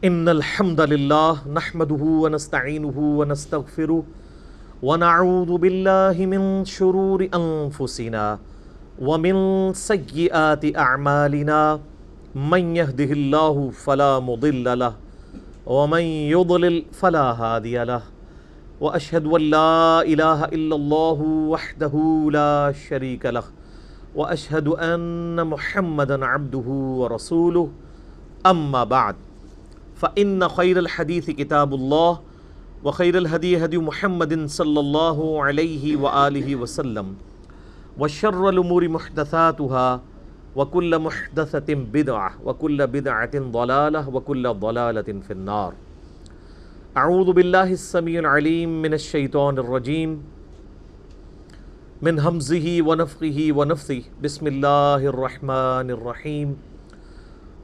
ان الحمد للہ نحمده ونستعینه ونستغفره ونعوذ باللہ من شرور انفسنا ومن سیئات اعمالنا من يهده اللہ فلا مضل له ومن يضلل فلا هادي له واشهد ان لا الہ الا اللہ وحدہ لا شریک له واشهد ان محمدا عبدہ ورسولہ اما بعد فإن خير الحديث كتاب الله وخير الهدي هدي محمد صلى الله عليه وآله وسلم وشر الأمور محدثاتها وكل محدثة بدعة وكل بدعة ضلالة وكل ضلالة في النار. أعوذ بالله السميع العليم من الشيطان الرجيم من همزه ونفخه ونفثه. بسم الله الرحمن الرحيم.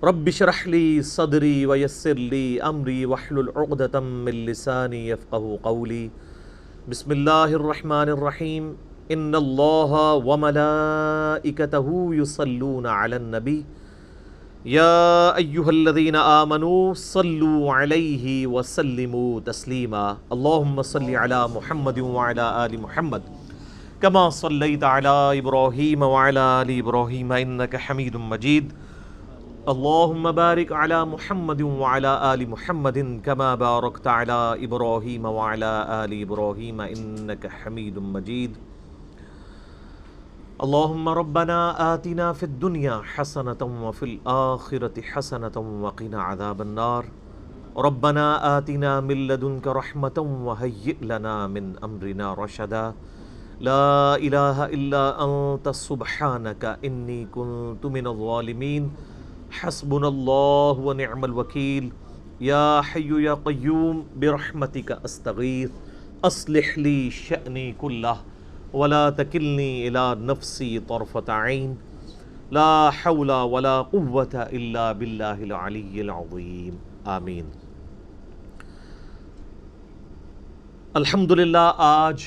رب اشرح لي صدري ويسر لي امري واحلل عقدة من لساني يفقهوا قولي. بسم الله الرحمن الرحيم. ان الله وملائكته يصلون على النبي يا ايها الذين آمنوا صلوا عليه وسلموا تسليما. اللهم صل على محمد وعلى آل محمد كما صليت على ابراهيم وعلى آل ابراهيم انك حميد مجيد. اللهم بارك على محمد وعلى آل محمد كما باركت على إبراهيم وعلى آل إبراهيم إنك حميد مجيد. اللهم ربنا آتنا في الدنيا حسنة وفي الآخرة حسنة وقنا عذاب النار. ربنا آتنا من لدنك رحمة وهيئ لنا من أمرنا رشدا. لا إله إلا أنت سبحانك إني كنت من الظالمين. حسبنا اللہ ونعم الوکیل. یا حی یا قیوم برحمتک استغیث اصلح لی شأنی کلہ ولا تکلنی الی نفسی طرفۃ عین. لا حول ولا قوة الا باللہ العلی العظیم. آمین. الحمدللہ آج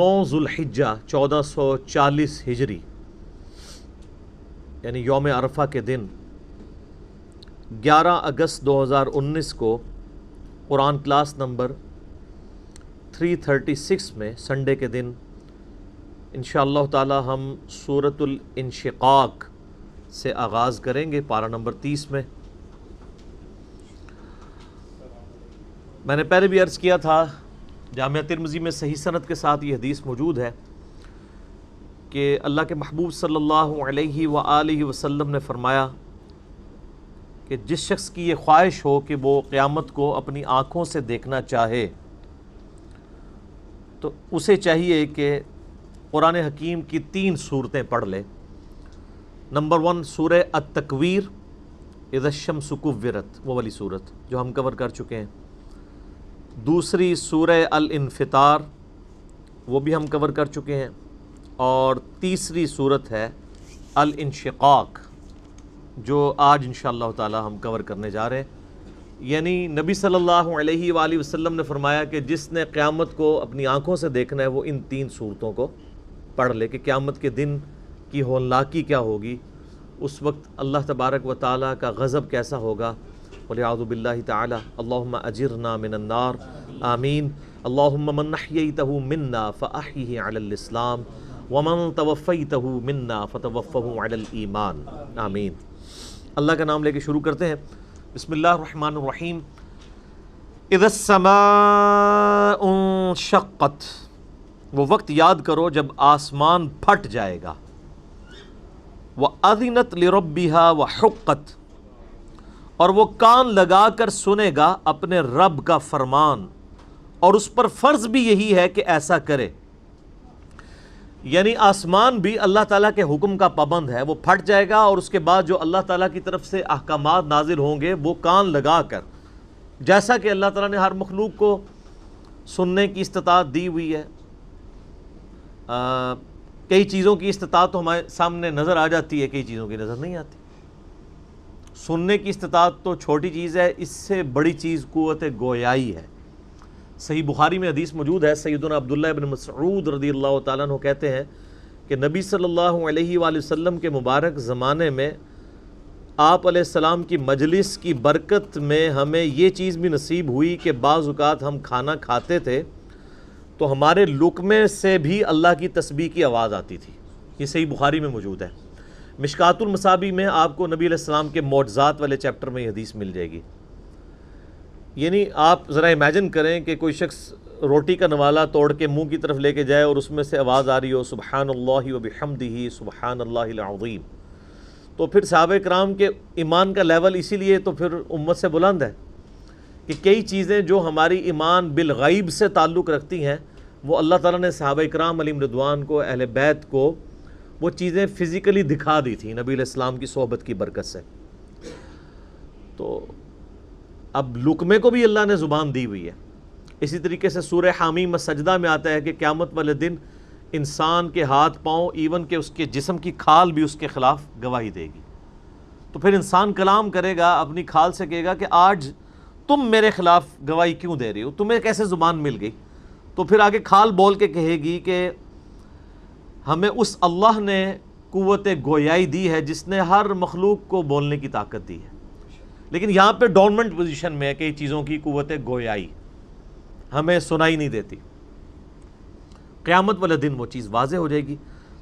9 ذو الحجہ 1440 ہجری یعنی یوم عرفہ کے دن 11 اگست 2019 کو قرآن کلاس نمبر 336 میں سنڈے کے دن انشاءاللہ تعالی ہم سورۃ الانشقاق سے آغاز کریں گے پارہ نمبر 30 میں. میں نے پہلے بھی عرض کیا تھا جامعہ ترمذی میں صحیح سند کے ساتھ یہ حدیث موجود ہے کہ اللہ کے محبوب صلی اللہ علیہ وآلہ وسلم نے فرمایا کہ جس شخص کی یہ خواہش ہو کہ وہ قیامت کو اپنی آنکھوں سے دیکھنا چاہے تو اسے چاہیے کہ قرآن حکیم کی 3 صورتیں پڑھ لے. نمبر 1 سورہ التکویر اذا الشمس کورت، وہ والی صورت جو ہم کور کر چکے ہیں. دوسری سورہ الانفطار، وہ بھی ہم کور کر چکے ہیں. اور تیسری صورت ہے الانشقاق جو آج انشاءاللہ تعالی ہم کور کرنے جا رہے ہیں. یعنی نبی صلی اللہ علیہ وآلہ وسلم نے فرمایا کہ جس نے قیامت کو اپنی آنکھوں سے دیکھنا ہے وہ ان 3 صورتوں کو پڑھ لے کہ قیامت کے دن کی ہولناکی کیا ہوگی، اس وقت اللہ تبارک و تعالیٰ کا غضب کیسا ہوگا. وَلِعَوْذُ بِاللَّهِ تَعَالَى اللہم اجرنا من النار. آمین. اللہم من احییتہ منا فاحیہ علی الاسلام ومن توفیتہ منا فتوفہ علی الایمان. آمین. اللہ کا نام لے کے شروع کرتے ہیں. بسم اللہ الرحمن الرحیم. اذا السماء انشقت، وہ وقت یاد کرو جب آسمان پھٹ جائے گا. وَأَذِنَتْ لِرَبِّهَا وَحُقَّتْ، اور وہ کان لگا کر سنے گا اپنے رب کا فرمان اور اس پر فرض بھی یہی ہے کہ ایسا کرے. یعنی آسمان بھی اللہ تعالیٰ کے حکم کا پابند ہے، وہ پھٹ جائے گا اور اس کے بعد جو اللہ تعالیٰ کی طرف سے احکامات نازل ہوں گے وہ کان لگا کر، جیسا کہ اللہ تعالیٰ نے ہر مخلوق کو سننے کی استطاعت دی ہوئی ہے. کئی چیزوں کی استطاعت تو ہمارے سامنے نظر آ جاتی ہے، کئی چیزوں کی نظر نہیں آتی. سننے کی استطاعت تو چھوٹی چیز ہے، اس سے بڑی چیز قوت گویائی ہے. صحیح بخاری میں حدیث موجود ہے، سیدنا عبداللہ ابن مسعود رضی اللہ تعالیٰ عنہ کہتے ہیں کہ نبی صلی اللہ علیہ وآلہ وسلم کے مبارک زمانے میں آپ علیہ السلام کی مجلس کی برکت میں ہمیں یہ چیز بھی نصیب ہوئی کہ بعض اوقات ہم کھانا کھاتے تھے تو ہمارے لقمے سے بھی اللہ کی تسبیح کی آواز آتی تھی. یہ صحیح بخاری میں موجود ہے. مشکات المصابیح میں آپ کو نبی علیہ السلام کے معجزات والے چیپٹر میں یہ حدیث مل جائے گی. یعنی آپ ذرا امیجن کریں کہ کوئی شخص روٹی کا نوالا توڑ کے منہ کی طرف لے کے جائے اور اس میں سے آواز آ رہی ہو سبحان اللہ و بحمدہ سبحان اللہ العظیم. تو پھر صحابہ کرام کے ایمان کا لیول اسی لیے تو پھر امت سے بلند ہے کہ کئی چیزیں جو ہماری ایمان بالغیب سے تعلق رکھتی ہیں وہ اللہ تعالیٰ نے صحابہ کرام علیہم رضوان کو، اہل بیت کو وہ چیزیں فزیکلی دکھا دی تھیں نبی علیہ السلام کی صحبت کی برکت سے. تو اب لقمے کو بھی اللہ نے زبان دی ہوئی ہے. اسی طریقے سے سورہ حامیم السجدہ میں آتا ہے کہ قیامت والے دن انسان کے ہاتھ پاؤں ایون کہ اس کے جسم کی کھال بھی اس کے خلاف گواہی دے گی. تو پھر انسان کلام کرے گا، اپنی کھال سے کہے گا کہ آج تم میرے خلاف گواہی کیوں دے رہی ہو، تمہیں کیسے زبان مل گئی؟ تو پھر آگے کھال بول کے کہے گی کہ ہمیں اس اللہ نے قوت گویائی دی ہے جس نے ہر مخلوق کو بولنے کی طاقت دی ہے. لیکن یہاں پہ ڈورمنٹ پوزیشن میں ہے کئی چیزوں کی قوت گویائی، ہمیں سنائی نہیں دیتی. قیامت والے دن وہ چیز واضح ہو جائے گی.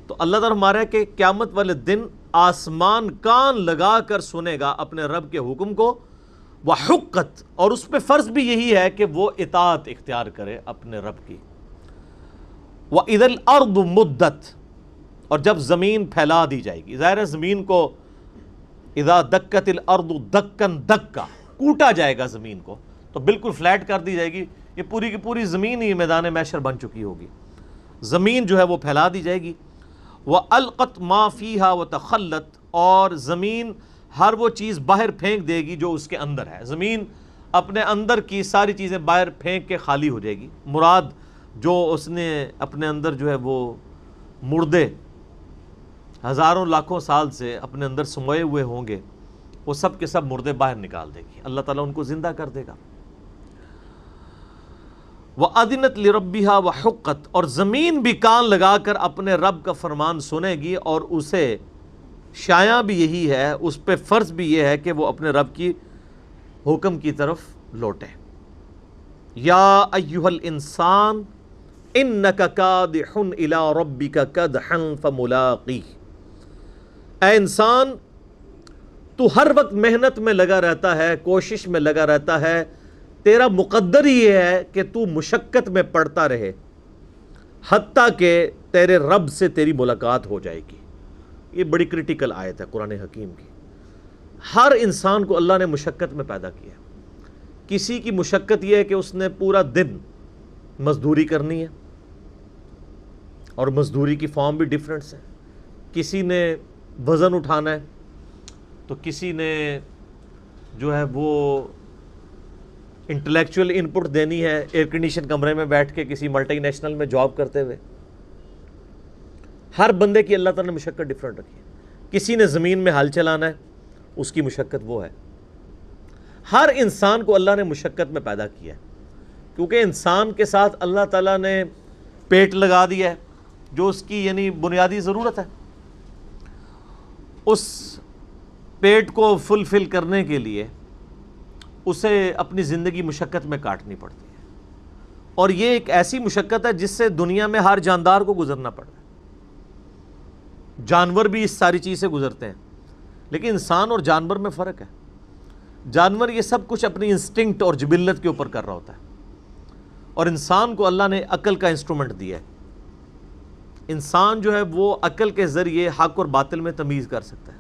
تو اللہ تعالیٰ ہمارا ہے کہ قیامت والے دن آسمان کان لگا کر سنے گا اپنے رب کے حکم کو، وحقت، اور اس پہ فرض بھی یہی ہے کہ وہ اطاعت اختیار کرے اپنے رب کی. وَإِذَا الْأَرْضُ مُدَّتْ، اور جب زمین پھیلا دی جائے گی. ظاہر ہے زمین کو اِذَا دَكَّتِ الْأَرْضُ دَكًّا دَكَّا، کوٹا جائے گا زمین کو، تو بالکل فلیٹ کر دی جائے گی. یہ پوری کی پوری زمین ہی میدان محشر بن چکی ہوگی. زمین جو ہے وہ پھیلا دی جائے گی. وَأَلْقَتْ مَا فِيهَا وَتَخَلَّتْ، اور زمین ہر وہ چیز باہر پھینک دے گی جو اس کے اندر ہے. زمین اپنے اندر کی ساری چیزیں باہر پھینک کے خالی ہو جائے گی. مراد جو اس نے اپنے اندر جو ہے وہ مردے ہزاروں لاکھوں سال سے اپنے اندر سموئے ہوئے ہوں گے، وہ سب کے سب مردے باہر نکال دے گی. اللہ تعالیٰ ان کو زندہ کر دے گا. وَأَذِنَتْ لِرَبِّهَا وَحُقَّتْ، اور زمین بھی کان لگا کر اپنے رب کا فرمان سنے گی، اور اسے شایع بھی یہی ہے، اس پہ فرض بھی یہ ہے کہ وہ اپنے رب کی حکم کی طرف لوٹے. یا ایھا الانسان انک کادح الی ربک کدحا فملاقیہ، اے انسان تو ہر وقت محنت میں لگا رہتا ہے، کوشش میں لگا رہتا ہے، تیرا مقدر یہ ہے کہ تو مشقت میں پڑتا رہے حتیٰ کہ تیرے رب سے تیری ملاقات ہو جائے گی. یہ بڑی کرٹیکل آیت ہے قرآن حکیم کی. ہر انسان کو اللہ نے مشقت میں پیدا کیا. کسی کی مشقت یہ ہے کہ اس نے پورا دن مزدوری کرنی ہے، اور مزدوری کی فارم بھی ڈیفرنٹس ہیں. کسی نے وزن اٹھانا ہے، تو کسی نے جو ہے وہ انٹلیکچوئل انپٹ دینی ہے ایئر کنڈیشن کمرے میں بیٹھ کے کسی ملٹی نیشنل میں جاب کرتے ہوئے. ہر بندے کی اللہ تعالیٰ نے مشقت ڈیفرنٹ رکھی ہے. کسی نے زمین میں ہل چلانا ہے، اس کی مشقت وہ ہے. ہر انسان کو اللہ نے مشقت میں پیدا کیا ہے، کیونکہ انسان کے ساتھ اللہ تعالیٰ نے پیٹ لگا دیا ہے جو اس کی یعنی بنیادی ضرورت ہے. اس پیٹ کو فلفل کرنے کے لیے اسے اپنی زندگی مشقت میں کاٹنی پڑتی ہے، اور یہ ایک ایسی مشقت ہے جس سے دنیا میں ہر جاندار کو گزرنا پڑتا ہے. جانور بھی اس ساری چیز سے گزرتے ہیں، لیکن انسان اور جانور میں فرق ہے. جانور یہ سب کچھ اپنی انسٹنکٹ اور جبلت کے اوپر کر رہا ہوتا ہے، اور انسان کو اللہ نے عقل کا انسٹرومنٹ دیا ہے. انسان جو ہے وہ عقل کے ذریعے حق اور باطل میں تمیز کر سکتا ہے.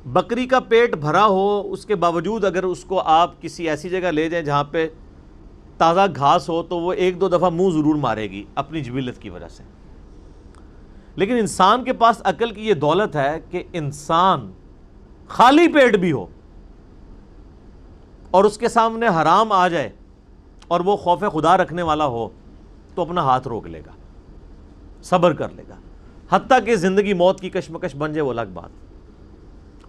بکری کا پیٹ بھرا ہو، اس کے باوجود اگر اس کو آپ کسی ایسی جگہ لے جائیں جہاں پہ تازہ گھاس ہو تو وہ ایک دو دفعہ منہ ضرور مارے گی اپنی جبلت کی وجہ سے. لیکن انسان کے پاس عقل کی یہ دولت ہے کہ انسان خالی پیٹ بھی ہو اور اس کے سامنے حرام آ جائے اور وہ خوف خدا رکھنے والا ہو تو اپنا ہاتھ روک لے گا، صبر کر لے گا، حتیٰ کہ زندگی موت کی کشمکش بن جائے وہ الگ بات.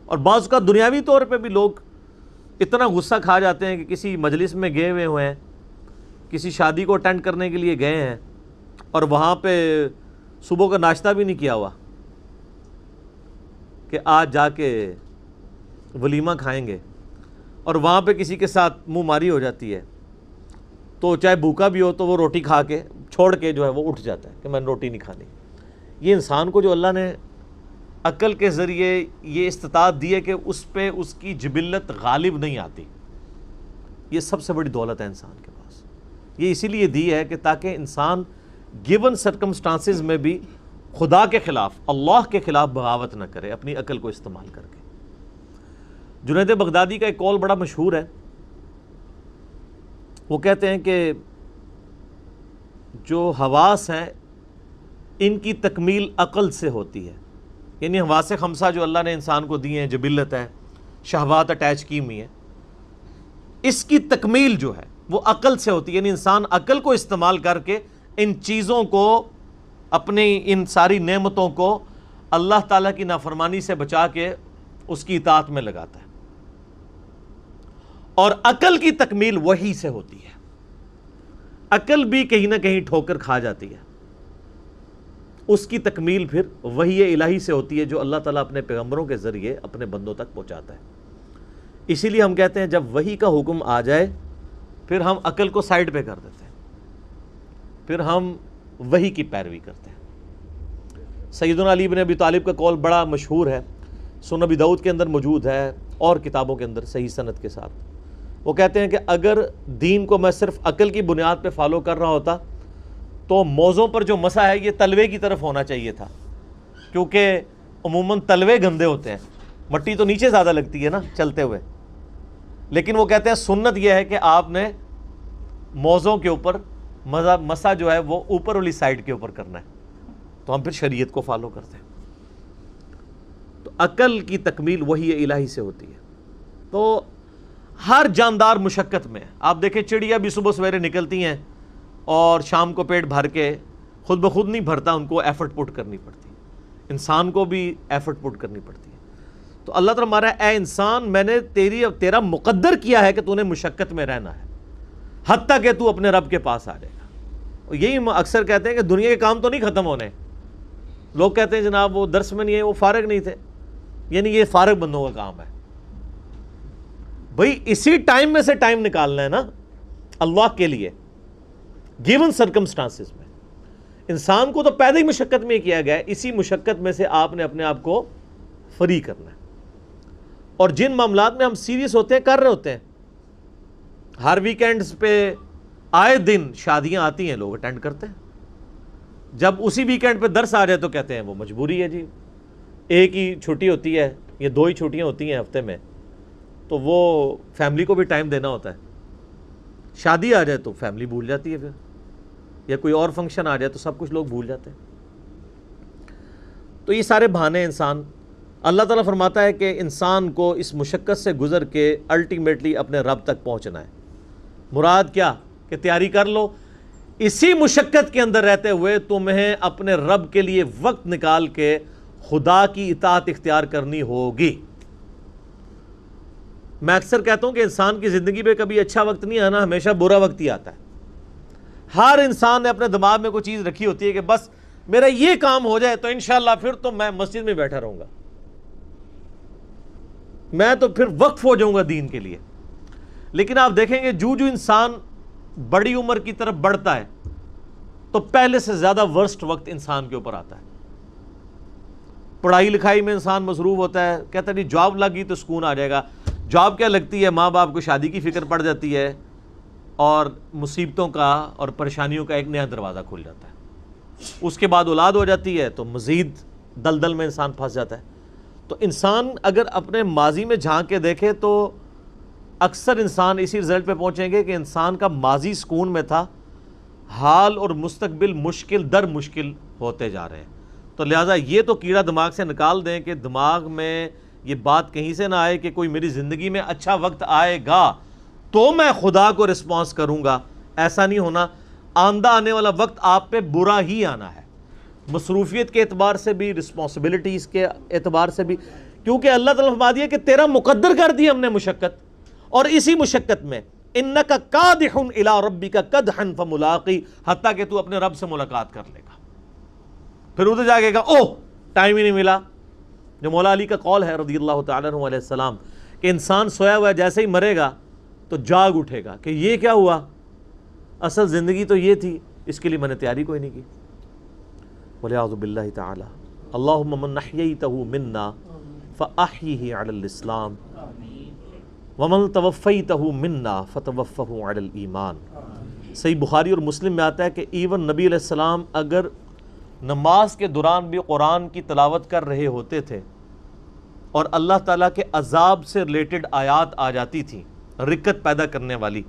اور بعض کا دنیاوی طور پہ بھی لوگ اتنا غصہ کھا جاتے ہیں کہ کسی مجلس میں گئے ہوئے ہیں، کسی شادی کو اٹینڈ کرنے کے لیے گئے ہیں، اور وہاں پہ صبح کا ناشتہ بھی نہیں کیا ہوا کہ آج جا کے ولیمہ کھائیں گے اور وہاں پہ کسی کے ساتھ منہ ماری ہو جاتی ہے تو چاہے بھوکا بھی ہو تو وہ روٹی کھا کے چھوڑ کے جو ہے وہ اٹھ جاتا ہے کہ میں نے روٹی نہیں کھانی. یہ انسان کو جو اللہ نے عقل کے ذریعے یہ استطاعت دی ہے کہ اس پہ اس کی جبلت غالب نہیں آتی, یہ سب سے بڑی دولت ہے انسان کے پاس. یہ اسی لیے دی ہے کہ تاکہ انسان گیون سرکمسٹانسز میں بھی خدا کے خلاف, اللہ کے خلاف بغاوت نہ کرے اپنی عقل کو استعمال کر کے. جنید بغدادی کا ایک قول بڑا مشہور ہے, وہ کہتے ہیں کہ جو حواس ہیں ان کی تکمیل عقل سے ہوتی ہے. یعنی حواس خمسہ جو اللہ نے انسان کو دی ہیں, جبلت ہے, شہوات اٹیچ کی ہوئی ہیں, اس کی تکمیل جو ہے وہ عقل سے ہوتی ہے. یعنی انسان عقل کو استعمال کر کے ان چیزوں کو, اپنی ان ساری نعمتوں کو اللہ تعالیٰ کی نافرمانی سے بچا کے اس کی اطاعت میں لگاتا ہے. اور عقل کی تکمیل وحی سے ہوتی ہے. عقل بھی کہیں نہ کہیں ٹھوکر کھا جاتی ہے, اس کی تکمیل پھر وحی الہی سے ہوتی ہے جو اللہ تعالیٰ اپنے پیغمبروں کے ذریعے اپنے بندوں تک پہنچاتا ہے. اسی لیے ہم کہتے ہیں جب وحی کا حکم آ جائے پھر ہم عقل کو سائڈ پہ کر دیتے ہیں, پھر ہم وحی کی پیروی کرتے ہیں. سیدنا علی بن ابی طالب کا قول بڑا مشہور ہے, سنن ابی داؤد کے اندر موجود ہے اور کتابوں کے اندر صحیح سند کے ساتھ. وہ کہتے ہیں کہ اگر دین کو میں صرف عقل کی بنیاد پہ فالو کر رہا ہوتا تو موزوں پر جو مسا ہے یہ تلوے کی طرف ہونا چاہیے تھا, کیونکہ عموماً تلوے گندے ہوتے ہیں, مٹی تو نیچے زیادہ لگتی ہے نا چلتے ہوئے. لیکن وہ کہتے ہیں سنت یہ ہے کہ آپ نے موزوں کے اوپر مسا جو ہے وہ اوپر والی سائڈ کے اوپر کرنا ہے, تو ہم پھر شریعت کو فالو کرتے ہیں. تو عقل کی تکمیل وحی الہی سے ہوتی ہے. تو ہر جاندار مشقت میں, آپ دیکھیں چڑیا بھی صبح سویرے نکلتی ہیں اور شام کو پیٹ بھر کے خود بخود نہیں بھرتا, ان کو ایفرٹ پٹ کرنی پڑتی ہے. انسان کو بھی ایفرٹ پٹ کرنی پڑتی ہے. تو اللہ تعالیٰ ہمارا اے انسان میں نے تیرا مقدر کیا ہے کہ تو نے مشقت میں رہنا ہے حتیٰ کہ تو اپنے رب کے پاس آ جائے گا. اور یہی اکثر کہتے ہیں کہ دنیا کے کام تو نہیں ختم ہونے. لوگ کہتے ہیں جناب وہ درس میں نہیں ہے, وہ فارغ نہیں تھے. یعنی یہ فارغ بندوں کا کام ہے. بھئی اسی ٹائم میں سے ٹائم نکالنا ہے نا اللہ کے لیے, گیون سرکمسٹانسز میں. انسان کو تو پیدا ہی مشقت میں کیا گیا ہے, اسی مشقت میں سے آپ نے اپنے آپ کو فری کرنا ہے. اور جن معاملات میں ہم سیریس ہوتے ہیں کر رہے ہوتے ہیں, ہر ویکینڈز پہ آئے دن شادیاں آتی ہیں, لوگ اٹینڈ کرتے ہیں. جب اسی ویکینڈ پہ درس آ جائے تو کہتے ہیں وہ مجبوری ہے جی, ایک ہی چھٹی ہوتی ہے یا 2 ہی چھٹیاں ہوتی ہیں ہفتے میں, تو وہ فیملی کو بھی ٹائم دینا ہوتا ہے. شادی آ جائے تو فیملی بھول جاتی ہے, پھر یا کوئی اور فنکشن آ جائے تو سب کچھ لوگ بھول جاتے ہیں. تو یہ سارے بہانے انسان, اللہ تعالیٰ فرماتا ہے کہ انسان کو اس مشقت سے گزر کے الٹیمیٹلی اپنے رب تک پہنچنا ہے. مراد کیا کہ تیاری کر لو, اسی مشقت کے اندر رہتے ہوئے تمہیں اپنے رب کے لیے وقت نکال کے خدا کی اطاعت اختیار کرنی ہوگی. میں اکثر کہتا ہوں کہ انسان کی زندگی میں کبھی اچھا وقت نہیں آنا, ہمیشہ برا وقت ہی آتا ہے. ہر انسان نے اپنے دماغ میں کوئی چیز رکھی ہوتی ہے کہ بس میرا یہ کام ہو جائے تو انشاءاللہ پھر تو میں مسجد میں بیٹھا رہوں گا, میں تو پھر وقف ہو جاؤں گا دین کے لیے. لیکن آپ دیکھیں گے جو انسان بڑی عمر کی طرف بڑھتا ہے تو پہلے سے زیادہ ورسٹ وقت انسان کے اوپر آتا ہے. پڑھائی لکھائی میں انسان مصروف ہوتا ہے, کہتا ہے نہیں جاب لگ گئی تو سکون آ جائے گا. جاب کیا لگتی ہے, ماں باپ کو شادی کی فکر پڑ جاتی ہے اور مصیبتوں کا اور پریشانیوں کا ایک نیا دروازہ کھل جاتا ہے. اس کے بعد اولاد ہو جاتی ہے تو مزید دلدل میں انسان پھنس جاتا ہے. تو انسان اگر اپنے ماضی میں جھانک کے دیکھے تو اکثر انسان اسی رزلٹ پہ پہنچیں گے کہ انسان کا ماضی سکون میں تھا, حال اور مستقبل مشکل در مشکل ہوتے جا رہے ہیں. تو لہٰذا یہ تو کیڑا دماغ سے نکال دیں کہ دماغ میں یہ بات کہیں سے نہ آئے کہ کوئی میری زندگی میں اچھا وقت آئے گا تو میں خدا کو رسپانس کروں گا. ایسا نہیں ہونا. آندہ آنے والا وقت آپ پہ برا ہی آنا ہے, مصروفیت کے اعتبار سے بھی, رسپانسبلٹیز کے اعتبار سے بھی, کیونکہ اللہ تعالیٰ فرما دیا کہ تیرا مقدر کر دی ہم نے مشقت, اور اسی مشقت میں انک کادح الی ربک کدحا فملاقی, حتیٰ کہ تو اپنے رب سے ملاقات کر لے گا. پھر ادھر جا کے کہا اوہ ٹائم ہی نہیں ملا. جو مولا علی کا قول ہے رضی اللہ تعالیٰ عنہ علیہ السلام کہ انسان سویا ہوا ہے، جیسے ہی مرے گا تو جاگ اٹھے گا کہ یہ کیا ہوا، اصل زندگی تو یہ تھی، اس کے لیے میں نے تیاری کوئی نہیں کی. وَلِعَوْذُ بِاللَّهِ تَعَالَى اللہم من احییتہ منا فاحیہ علی الاسلام ومن توفیتہ منا فتوفہ علی الایمان. صحیح بخاری اور مسلم میں آتا ہے کہ ایون نبی علیہ السلام اگر نماز کے دوران بھی قرآن کی تلاوت کر رہے ہوتے تھے اور اللہ تعالیٰ کے عذاب سے ریلیٹڈ آیات آ جاتی تھیں رکت پیدا کرنے والی،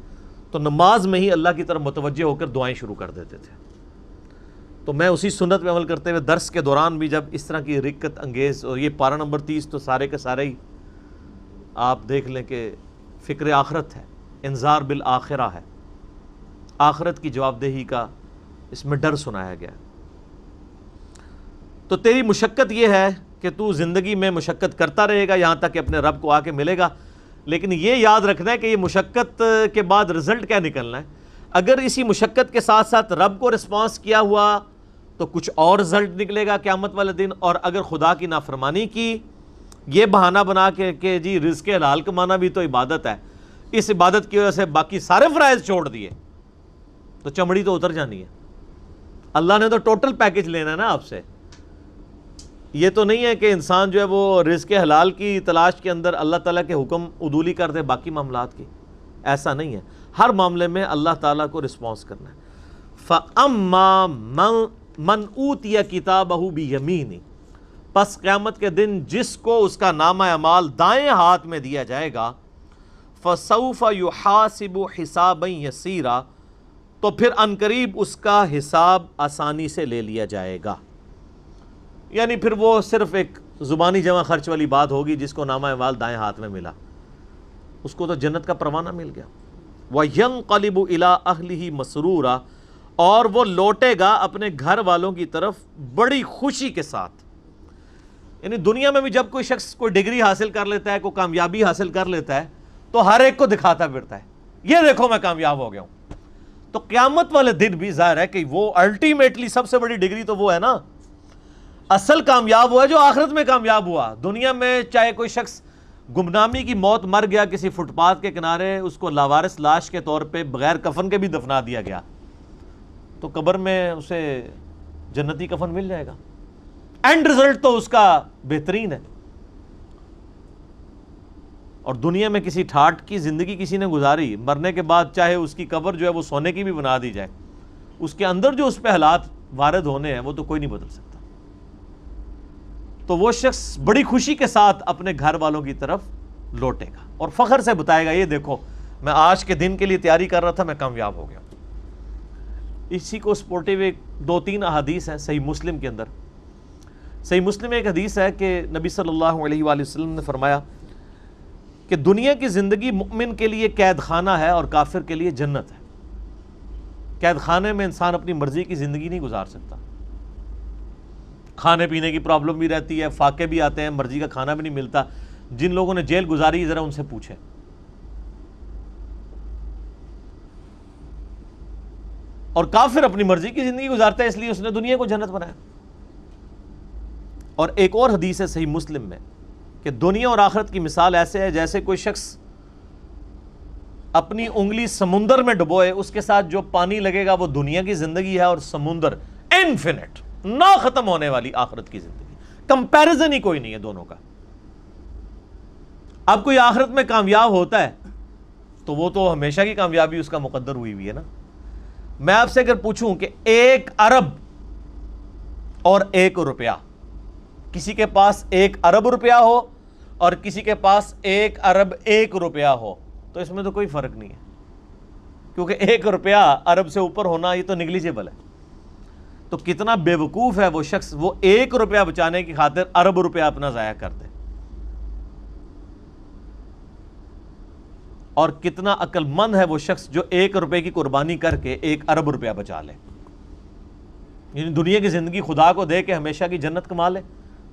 تو نماز میں ہی اللہ کی طرف متوجہ ہو کر دعائیں شروع کر دیتے تھے. تو میں اسی سنت پہ عمل کرتے ہوئے درس کے دوران بھی جب اس طرح کی رکت انگیز، اور یہ پارہ نمبر 30 تو سارے کے سارے ہی آپ دیکھ لیں کہ فکر آخرت ہے، انذار بالآخرہ ہے، آخرت کی جواب دہی کا اس میں ڈر سنایا گیا. تو تیری مشقت یہ ہے کہ تو زندگی میں مشقت کرتا رہے گا یہاں تک کہ اپنے رب کو آ کے ملے گا، لیکن یہ یاد رکھنا ہے کہ یہ مشقت کے بعد رزلٹ کیا نکلنا ہے. اگر اسی مشقت کے ساتھ ساتھ رب کو رسپانس کیا ہوا تو کچھ اور رزلٹ نکلے گا قیامت والے دن، اور اگر خدا کی نافرمانی کی یہ بہانہ بنا کے کہ جی رزق حلال کمانا بھی تو عبادت ہے، اس عبادت کی وجہ سے باقی سارے فرائض چھوڑ دیے، تو چمڑی تو اتر جانی ہے. اللہ نے تو ٹوٹل پیکج لینا ہے نا آپ سے. یہ تو نہیں ہے کہ انسان جو ہے وہ رزق حلال کی تلاش کے اندر اللہ تعالیٰ کے حکم عدولی کر دے باقی معاملات کی. ایسا نہیں ہے، ہر معاملے میں اللہ تعالیٰ کو رسپانس کرنا ہے. فَأَمَّا مَنْ أُوتِيَ كِتَابَهُ بِيَمِينِهِ، پس قیامت کے دن جس کو اس کا نامہ اعمال دائیں ہاتھ میں دیا جائے گا، فَسَوْفَ يُحَاسِبُ حِسَابًا يَسِيرًا، تو پھر عنقریب اس کا حساب آسانی سے لے لیا جائے گا. یعنی پھر وہ صرف ایک زبانی جمع خرچ والی بات ہوگی، جس کو نامہ اعمال دائیں ہاتھ میں ملا اس کو تو جنت کا پروانہ مل گیا. وَيَنْقَلِبُ إِلَىٰ أَهْلِهِ مَسْرُورًا، اور وہ لوٹے گا اپنے گھر والوں کی طرف بڑی خوشی کے ساتھ. یعنی دنیا میں بھی جب کوئی شخص کوئی ڈگری حاصل کر لیتا ہے، کوئی کامیابی حاصل کر لیتا ہے، تو ہر ایک کو دکھاتا پھرتا ہے یہ دیکھو میں کامیاب ہو گیا ہوں. تو قیامت والے دن بھی ظاہر ہے کہ وہ الٹیمیٹلی سب سے بڑی ڈگری تو وہ ہے نا، اصل کامیاب ہوا جو آخرت میں کامیاب ہوا. دنیا میں چاہے کوئی شخص گمنامی کی موت مر گیا کسی فٹ پاتھ کے کنارے، اس کو لاوارث لاش کے طور پہ بغیر کفن کے بھی دفنا دیا گیا، تو قبر میں اسے جنتی کفن مل جائے گا. اینڈ رزلٹ تو اس کا بہترین ہے. اور دنیا میں کسی ٹھاٹ کی زندگی کسی نے گزاری، مرنے کے بعد چاہے اس کی قبر جو ہے وہ سونے کی بھی بنا دی جائے، اس کے اندر جو اس پہ حالات وارد ہونے ہیں وہ تو کوئی نہیں بدل سکتا. تو وہ شخص بڑی خوشی کے ساتھ اپنے گھر والوں کی طرف لوٹے گا اور فخر سے بتائے گا یہ دیکھو میں آج کے دن کے لیے تیاری کر رہا تھا، میں کامیاب ہو گیا. اسی کو سپورٹی ہوئے 2-3 احادیث ہیں صحیح مسلم کے اندر. صحیح مسلم میں ایک حدیث ہے کہ نبی صلی اللہ علیہ وآلہ وسلم نے فرمایا کہ دنیا کی زندگی مومن کے لیے قید خانہ ہے اور کافر کے لیے جنت ہے. قید خانے میں انسان اپنی مرضی کی زندگی نہیں گزار سکتا، کھانے پینے کی پرابلم بھی رہتی ہے، فاقے بھی آتے ہیں، مرضی کا کھانا بھی نہیں ملتا. جن لوگوں نے جیل گزاری ذرا ان سے پوچھیں. اور کافر اپنی مرضی کی زندگی گزارتا ہے، اس لیے اس نے دنیا کو جنت بنایا. اور ایک اور حدیث ہے صحیح مسلم میں کہ دنیا اور آخرت کی مثال ایسے ہے جیسے کوئی شخص اپنی انگلی سمندر میں ڈبوئے، اس کے ساتھ جو پانی لگے گا وہ دنیا کی زندگی ہے، اور سمندر انفینٹ نہ ختم ہونے والی آخرت کی زندگی. کمپیریزن ہی کوئی نہیں ہے دونوں کا. اب کوئی آخرت میں کامیاب ہوتا ہے تو وہ تو ہمیشہ کی کامیابی اس کا مقدر ہوئی ہوئی ہے نا. میں آپ سے اگر پوچھوں کہ 1 ارب اور 1 روپیہ، کسی کے پاس 1 ارب روپیہ ہو اور کسی کے پاس 1 ارب 1 روپیہ ہو، تو اس میں تو کوئی فرق نہیں ہے، کیونکہ 1 روپیہ ارب سے اوپر ہونا یہ تو نیگلیجیبل ہے. تو کتنا بے وقوف ہے وہ شخص وہ 1 روپیہ بچانے کی خاطر ارب روپیہ اپنا ضائع کر دے، اور کتنا عقل مند ہے وہ شخص جو 1 روپے کی قربانی کر کے 1 ارب روپیہ بچا لے. یعنی دنیا کی زندگی خدا کو دے کے ہمیشہ کی جنت کما لے،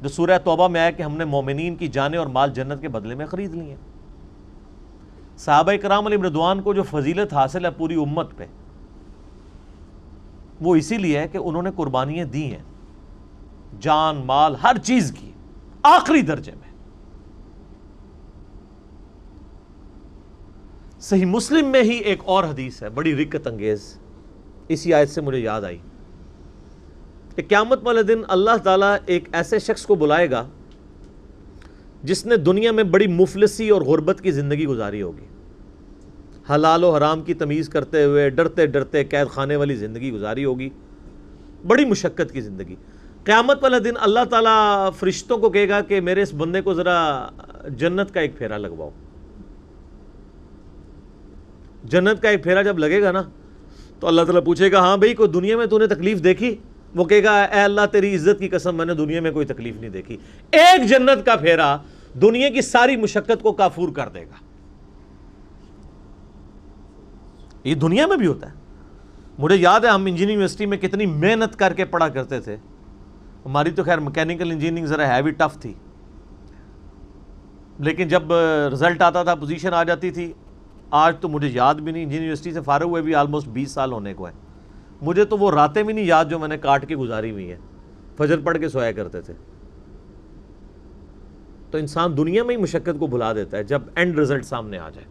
جو سورہ توبہ میں آیا کہ ہم نے مومنین کی جانیں اور مال جنت کے بدلے میں خرید لی ہیں. صحابہ کرام علیہم رضوان کو جو فضیلت حاصل ہے پوری امت پہ، وہ اسی لیے ہے کہ انہوں نے قربانیاں دی ہیں، جان مال ہر چیز کی آخری درجے میں. صحیح مسلم میں ہی ایک اور حدیث ہے بڑی رکت انگیز، اسی آیت سے مجھے یاد آئی کہ قیامت والے دن اللہ تعالیٰ ایک ایسے شخص کو بلائے گا جس نے دنیا میں بڑی مفلسی اور غربت کی زندگی گزاری ہوگی، حلال و حرام کی تمیز کرتے ہوئے ڈرتے ڈرتے قید خانے والی زندگی گزاری ہوگی، بڑی مشقت کی زندگی۔ قیامت والا دن اللہ تعالیٰ فرشتوں کو کہے گا کہ میرے اس بندے کو ذرا جنت کا ایک پھیرا لگواؤ۔ جنت کا ایک پھیرا جب لگے گا نا تو اللہ تعالیٰ پوچھے گا ہاں بھئی کوئی دنیا میں تو نے تکلیف دیکھی؟ وہ کہے گا اے اللہ تیری عزت کی قسم میں نے دنیا میں کوئی تکلیف نہیں دیکھی۔ ایک جنت کا پھیرا دنیا کی ساری مشقت کو کافور کر دے گا۔ یہ دنیا میں بھی ہوتا ہے۔ مجھے یاد ہے ہم انجینئرنگ یونیورسٹی میں کتنی محنت کر کے پڑھا کرتے تھے۔ ہماری تو خیر میکینیکل انجینئرنگ ذرا ہیوی ٹف تھی، لیکن جب رزلٹ آتا تھا پوزیشن آ جاتی تھی۔ آج تو مجھے یاد بھی نہیں، انجینئرنگ یونیورسٹی سے فارغ ہوئے بھی آلموسٹ 20 سال ہونے کو ہے، مجھے تو وہ راتیں بھی نہیں یاد جو میں نے کاٹ کے گزاری ہوئی ہیں، فجر پڑھ کے سویا کرتے تھے۔ تو انسان دنیا میں ہی مشقت کو بھلا دیتا ہے جب اینڈ رزلٹ سامنے آ جائے۔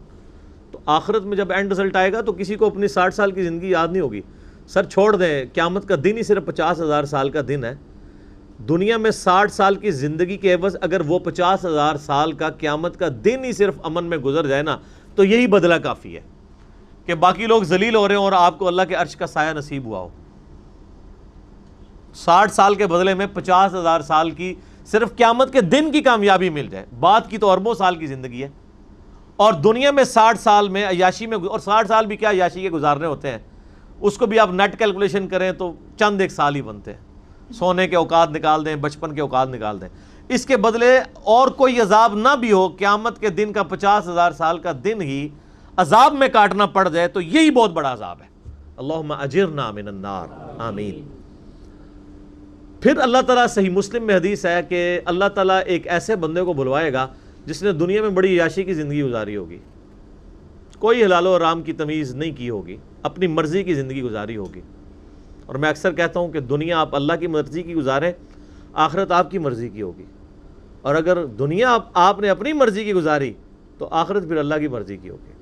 تو آخرت میں جب اینڈ رزلٹ آئے گا تو کسی کو اپنی 60 سال کی زندگی یاد نہیں ہوگی۔ سر چھوڑ دیں، قیامت کا دن ہی صرف 50,000 سال کا دن ہے۔ دنیا میں 60 سال کی زندگی کے عوض اگر وہ 50,000 سال کا قیامت کا دن ہی صرف امن میں گزر جائے نا تو یہی بدلہ کافی ہے کہ باقی لوگ ذلیل ہو رہے ہوں اور آپ کو اللہ کے عرش کا سایہ نصیب ہوا ہو۔ 60 سال کے بدلے میں 50,000 سال کی صرف قیامت کے دن کی کامیابی مل جائے، بات کی تو اربوں سال کی زندگی ہے۔ اور دنیا میں 60 سال میں عیاشی میں، اور 60 سال بھی کیا عیاشی کے گزارنے ہوتے ہیں، اس کو بھی آپ نیٹ کیلکولیشن کریں تو چند ایک سال ہی بنتے ہیں۔ سونے کے اوقات نکال دیں، بچپن کے اوقات نکال دیں، اس کے بدلے اور کوئی عذاب نہ بھی ہو، قیامت کے دن کا 50,000 سال کا دن ہی عذاب میں کاٹنا پڑ جائے تو یہی بہت بڑا عذاب ہے۔ اللہم اجرنا من النار، آمین۔ پھر اللہ تعالیٰ، صحیح مسلم میں حدیث ہے کہ اللہ تعالیٰ ایک ایسے بندے کو بلوائے گا جس نے دنیا میں بڑی عیاشی کی زندگی گزاری ہوگی، کوئی حلال و حرام کی تمیز نہیں کی ہوگی، اپنی مرضی کی زندگی گزاری ہوگی۔ اور میں اکثر کہتا ہوں کہ دنیا آپ اللہ کی مرضی کی گزاریں، آخرت آپ کی مرضی کی ہوگی، اور اگر دنیا آپ نے اپنی مرضی کی گزاری تو آخرت پھر اللہ کی مرضی کی ہوگی۔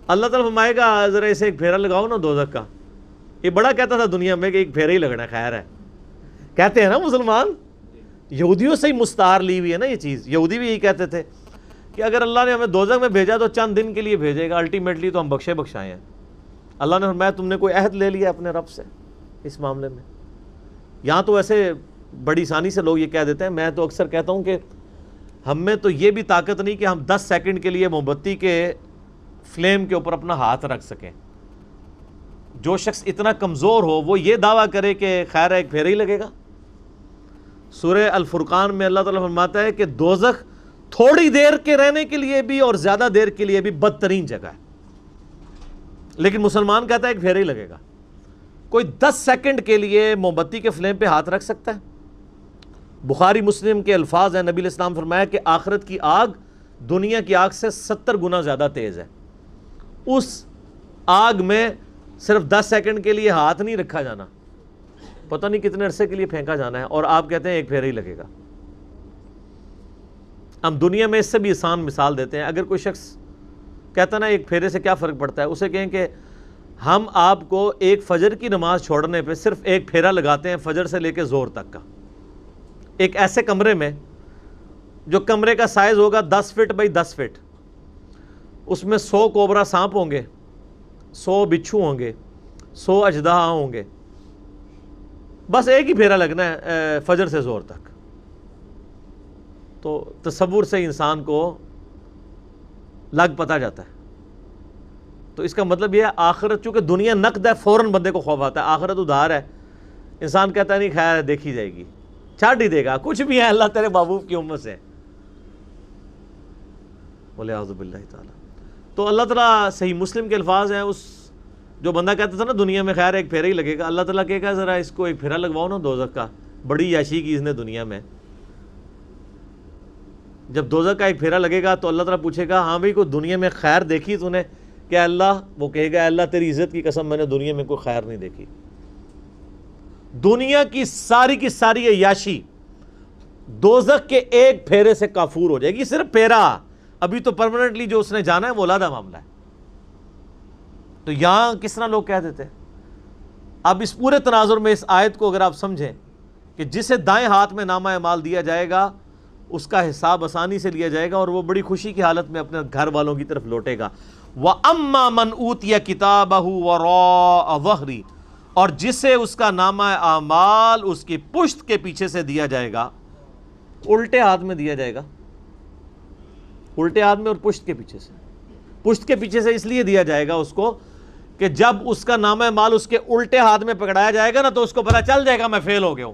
اللہ تعالیٰ فرمائے گا ذرا اسے ایک پھیرا لگاؤ نا دوزخ کا۔ یہ بڑا کہتا تھا دنیا میں کہ ایک پھیرا ہی لگنا خیر ہے، کہتے ہیں نا مسلمان، یہودیوں سے ہی مستعار لی ہوئی ہے نا یہ چیز۔ یہودی بھی یہی کہتے تھے کہ اگر اللہ نے ہمیں دوزخ میں بھیجا تو چند دن کے لیے بھیجے گا، الٹیمیٹلی تو ہم بخشے بخشائے ہیں۔ اللہ نے فرمایا تم نے کوئی عہد لے لیا اپنے رب سے اس معاملے میں؟ یہاں تو ایسے بڑی آسانی سے لوگ یہ کہہ دیتے ہیں، میں تو اکثر کہتا ہوں کہ ہم میں تو یہ بھی طاقت نہیں کہ ہم 10 سیکنڈ کے لیے موم بتی کے فلیم کے اوپر اپنا ہاتھ رکھ سکیں۔ جو شخص اتنا کمزور ہو وہ یہ دعویٰ کرے کہ خیر ایک پھیرا ہی لگے گا۔ سورہ الفرقان میں اللہ تعالیٰ فرماتا ہے کہ دوزخ تھوڑی دیر کے رہنے کے لیے بھی اور زیادہ دیر کے لیے بھی بدترین جگہ ہے، لیکن مسلمان کہتا ہے ایک پھیرا ہی لگے گا۔ کوئی 10 سیکنڈ کے لیے موم بتی کے فلیم پہ ہاتھ رکھ سکتا ہے؟ بخاری مسلم کے الفاظ ہیں، نبی علیہ السلام فرمایا کہ آخرت کی آگ دنیا کی آگ سے 70 گنا زیادہ تیز ہے۔ اس آگ میں صرف 10 سیکنڈ کے لیے ہاتھ نہیں رکھا جانا، پتہ نہیں کتنے عرصے کے لیے پھینکا جانا ہے، اور آپ کہتے ہیں ایک پھیرا ہی لگے گا۔ ہم دنیا میں اس سے بھی آسان مثال دیتے ہیں۔ اگر کوئی شخص کہتا نا ایک پھیرے سے کیا فرق پڑتا ہے، اسے کہیں کہ ہم آپ کو ایک فجر کی نماز چھوڑنے پہ صرف ایک پھیرا لگاتے ہیں، فجر سے لے کے زور تک کا، ایک ایسے کمرے میں جو کمرے کا سائز ہوگا 10 فٹ بائی 10 فٹ، اس میں 100 کوبرا سانپ ہوں گے، 100 بچھو ہوں گے، 100 اژدہا ہوں گے، بس ایک ہی پھیرا لگنا ہے فجر سے زور تک۔ تو تصور سے انسان کو لگ پتا جاتا ہے۔ تو اس کا مطلب یہ ہے آخرت، چونکہ دنیا نقد ہے فوراً بندے کو خوف آتا ہے، آخرت ادھار ہے، انسان کہتا ہے نہیں خیر ہے دیکھی جائے گی، چھاڑ ہی دے گا، کچھ بھی ہے اللہ تیرے محبوب کی امت سے، بولے اعوذ باللہ تعالیٰ۔ تو اللہ تعالیٰ، صحیح مسلم کے الفاظ ہیں، اس جو بندہ کہتا تھا نا دنیا میں خیر ایک پھیرا ہی لگے گا، اللہ تعالیٰ کہے گا ذرا اس کو ایک پھیرا لگواؤ نا دوزخ کا، بڑی عیاشی کی اس نے دنیا میں۔ جب دوزخ کا ایک پھیرا لگے گا تو اللہ تعالیٰ پوچھے گا ہاں بھائی کوئی دنیا میں خیر دیکھی تو نے؟ کہ اللہ، وہ کہے گا اللہ تیری عزت کی قسم میں نے دنیا میں کوئی خیر نہیں دیکھی۔ دنیا کی ساری عیاشی دوزخ کے ایک پھیرے سے کافور ہو جائے گی، صرف پھیرا، ابھی تو پرماننٹلی جو اس نے جانا ہے وہ علیحدہ معاملہ ہے. تو یہاں کس طرح لوگ کہہ دیتے ہیں. اب اس پورے تناظر میں اس آیت کو اگر آپ سمجھیں کہ جسے دائیں ہاتھ میں نامہ اعمال دیا جائے گا اس کا حساب آسانی سے لیا جائے گا اور وہ بڑی خوشی کی حالت میں اپنے گھر والوں کی طرف لوٹے گا. وَأَمَّا مَنْ أُوتِيَ كِتَابَهُ وَرَاءَ ظَهْرِهِ, اور جسے اس کا نامہ اعمال اس کی پشت کے پیچھے سے دیا جائے گا, الٹے ہاتھ میں دیا جائے گا, الٹے ہاتھ میں اور پشت کے پیچھے سے. پشت کے پیچھے سے اس لیے دیا جائے گا اس کو کہ جب اس کا نامہ اعمال اس کے الٹے ہاتھ میں پکڑایا جائے گا نا تو اس کو پتہ چل جائے گا میں فیل ہو گیا ہوں,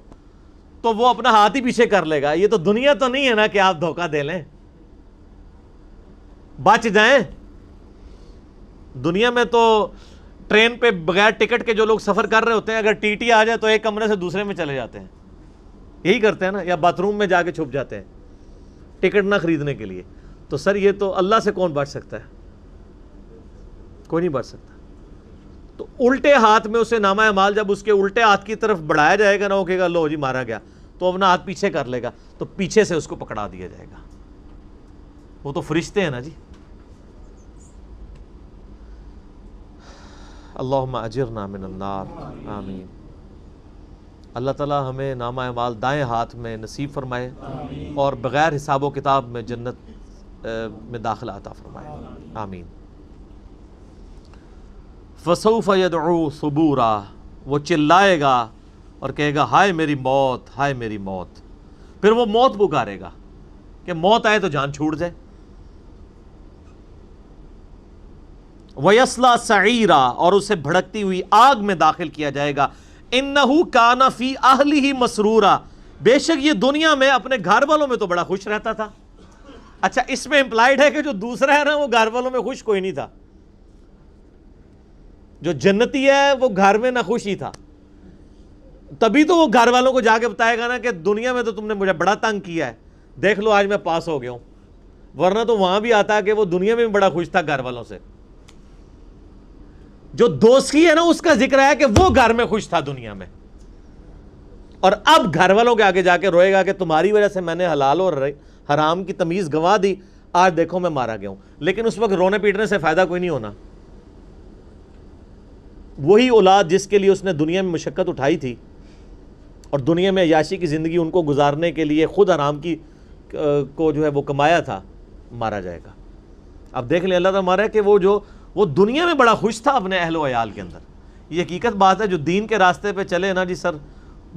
تو وہ اپنا ہاتھ ہی پیچھے کر لے گا. یہ تو دنیا تو نہیں ہے نا کہ آپ دھوکہ دے لیں, بچ جائیں. دنیا میں تو ٹرین پہ بغیر ٹکٹ کے جو لوگ سفر کر رہے ہوتے ہیں, اگر ٹی ٹی آ جائے تو ایک کمرے سے دوسرے میں چلے جاتے ہیں, یہی کرتے ہیں نا, یا باتھ روم میں جا کے چھپ جاتے ہیں ٹکٹ نہ خریدنے کے لیے. تو سر یہ تو اللہ سے کون بچ سکتا ہے؟ کوئی نہیں بچ سکتا. تو الٹے ہاتھ میں اسے نامہ اعمال جب اس کے الٹے ہاتھ کی طرف بڑھایا جائے گا نا, وہ کہے گا لو جی مارا گیا, تو اپنا ہاتھ پیچھے کر لے گا, تو پیچھے سے اس کو پکڑا دیا جائے گا. وہ تو فرشتے ہیں نا جی. اللہم اجرنا من النار, آمین. اللہ تعالی ہمیں نامہ اعمال دائیں ہاتھ میں نصیب فرمائے اور بغیر حساب و کتاب میں جنت میں داخلہ عطا فرمائے, آمین. فَسَوْفَ يَدْعُو ثُبُورًا, وہ چلائے گا اور کہے گا ہائے میری موت, ہائے میری موت. پھر وہ موت پکارے گا کہ موت آئے تو جان چھوٹ جائے. وَيَصْلَىٰ سَعِيرًا, اور اسے بھڑکتی ہوئی آگ میں داخل کیا جائے گا. إِنَّهُ كَانَ فِي أَهْلِهِ مَسْرُورًا, بے شک یہ دنیا میں اپنے گھر والوں میں تو بڑا خوش رہتا تھا. اچھا اس میں امپلائڈ ہے کہ جو دوسرا ہے نا وہ گھر والوں میں خوش کوئی نہیں تھا. جو جنتی ہے وہ گھر میں نہ خوش ہی تھا. تبھی تو وہ گھر والوں کو جا کے بتائے گا نا کہ دنیا میں تو تم نے مجھے بڑا تنگ کیا ہے, دیکھ لو آج میں پاس ہو گیا ہوں. ورنہ تو وہاں بھی آتا ہے کہ وہ دنیا میں بھی بڑا خوش تھا گھر والوں سے. جو دوستی ہے نا اس کا ذکر ہے کہ وہ گھر میں خوش تھا دنیا میں, اور اب گھر والوں کے آگے جا کے روئے گا کہ تمہاری وجہ سے میں نے حلال اور حرام کی تمیز گنوا دی, آج دیکھو میں مارا گیا ہوں. لیکن اس وقت رونے پیٹنے سے فائدہ کوئی نہیں ہونا. وہی اولاد جس کے لیے اس نے دنیا میں مشقت اٹھائی تھی اور دنیا میں عیاشی کی زندگی ان کو گزارنے کے لیے خود حرام کی کو جو ہے وہ کمایا تھا, مارا جائے گا. اب دیکھ لیں اللہ تعالیٰ مارا ہے کہ وہ دنیا میں بڑا خوش تھا اپنے اہل و عیال کے اندر. یہ حقیقت بات ہے, جو دین کے راستے پہ چلے نا جی سر,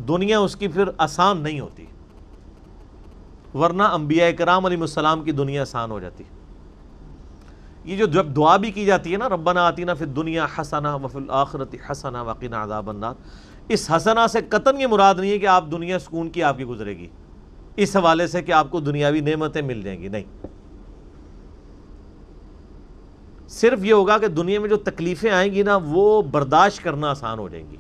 دنیا اس کی پھر آسان نہیں ہوتی. ورنہ انبیاء کرام علیہ السلام کی دنیا آسان ہو جاتی. یہ جو جب دعا بھی کی جاتی ہے نا, ربنا آتینا فی الدنیا حسنہ وفی الآخرۃ حسنہ وقنا عذاب النار, اس حسنہ سے قطعاً یہ مراد نہیں ہے کہ آپ دنیا سکون کی آپ کی گزرے گی اس حوالے سے کہ آپ کو دنیاوی نعمتیں مل جائیں گی, نہیں. صرف یہ ہوگا کہ دنیا میں جو تکلیفیں آئیں گی نا وہ برداشت کرنا آسان ہو جائیں گی.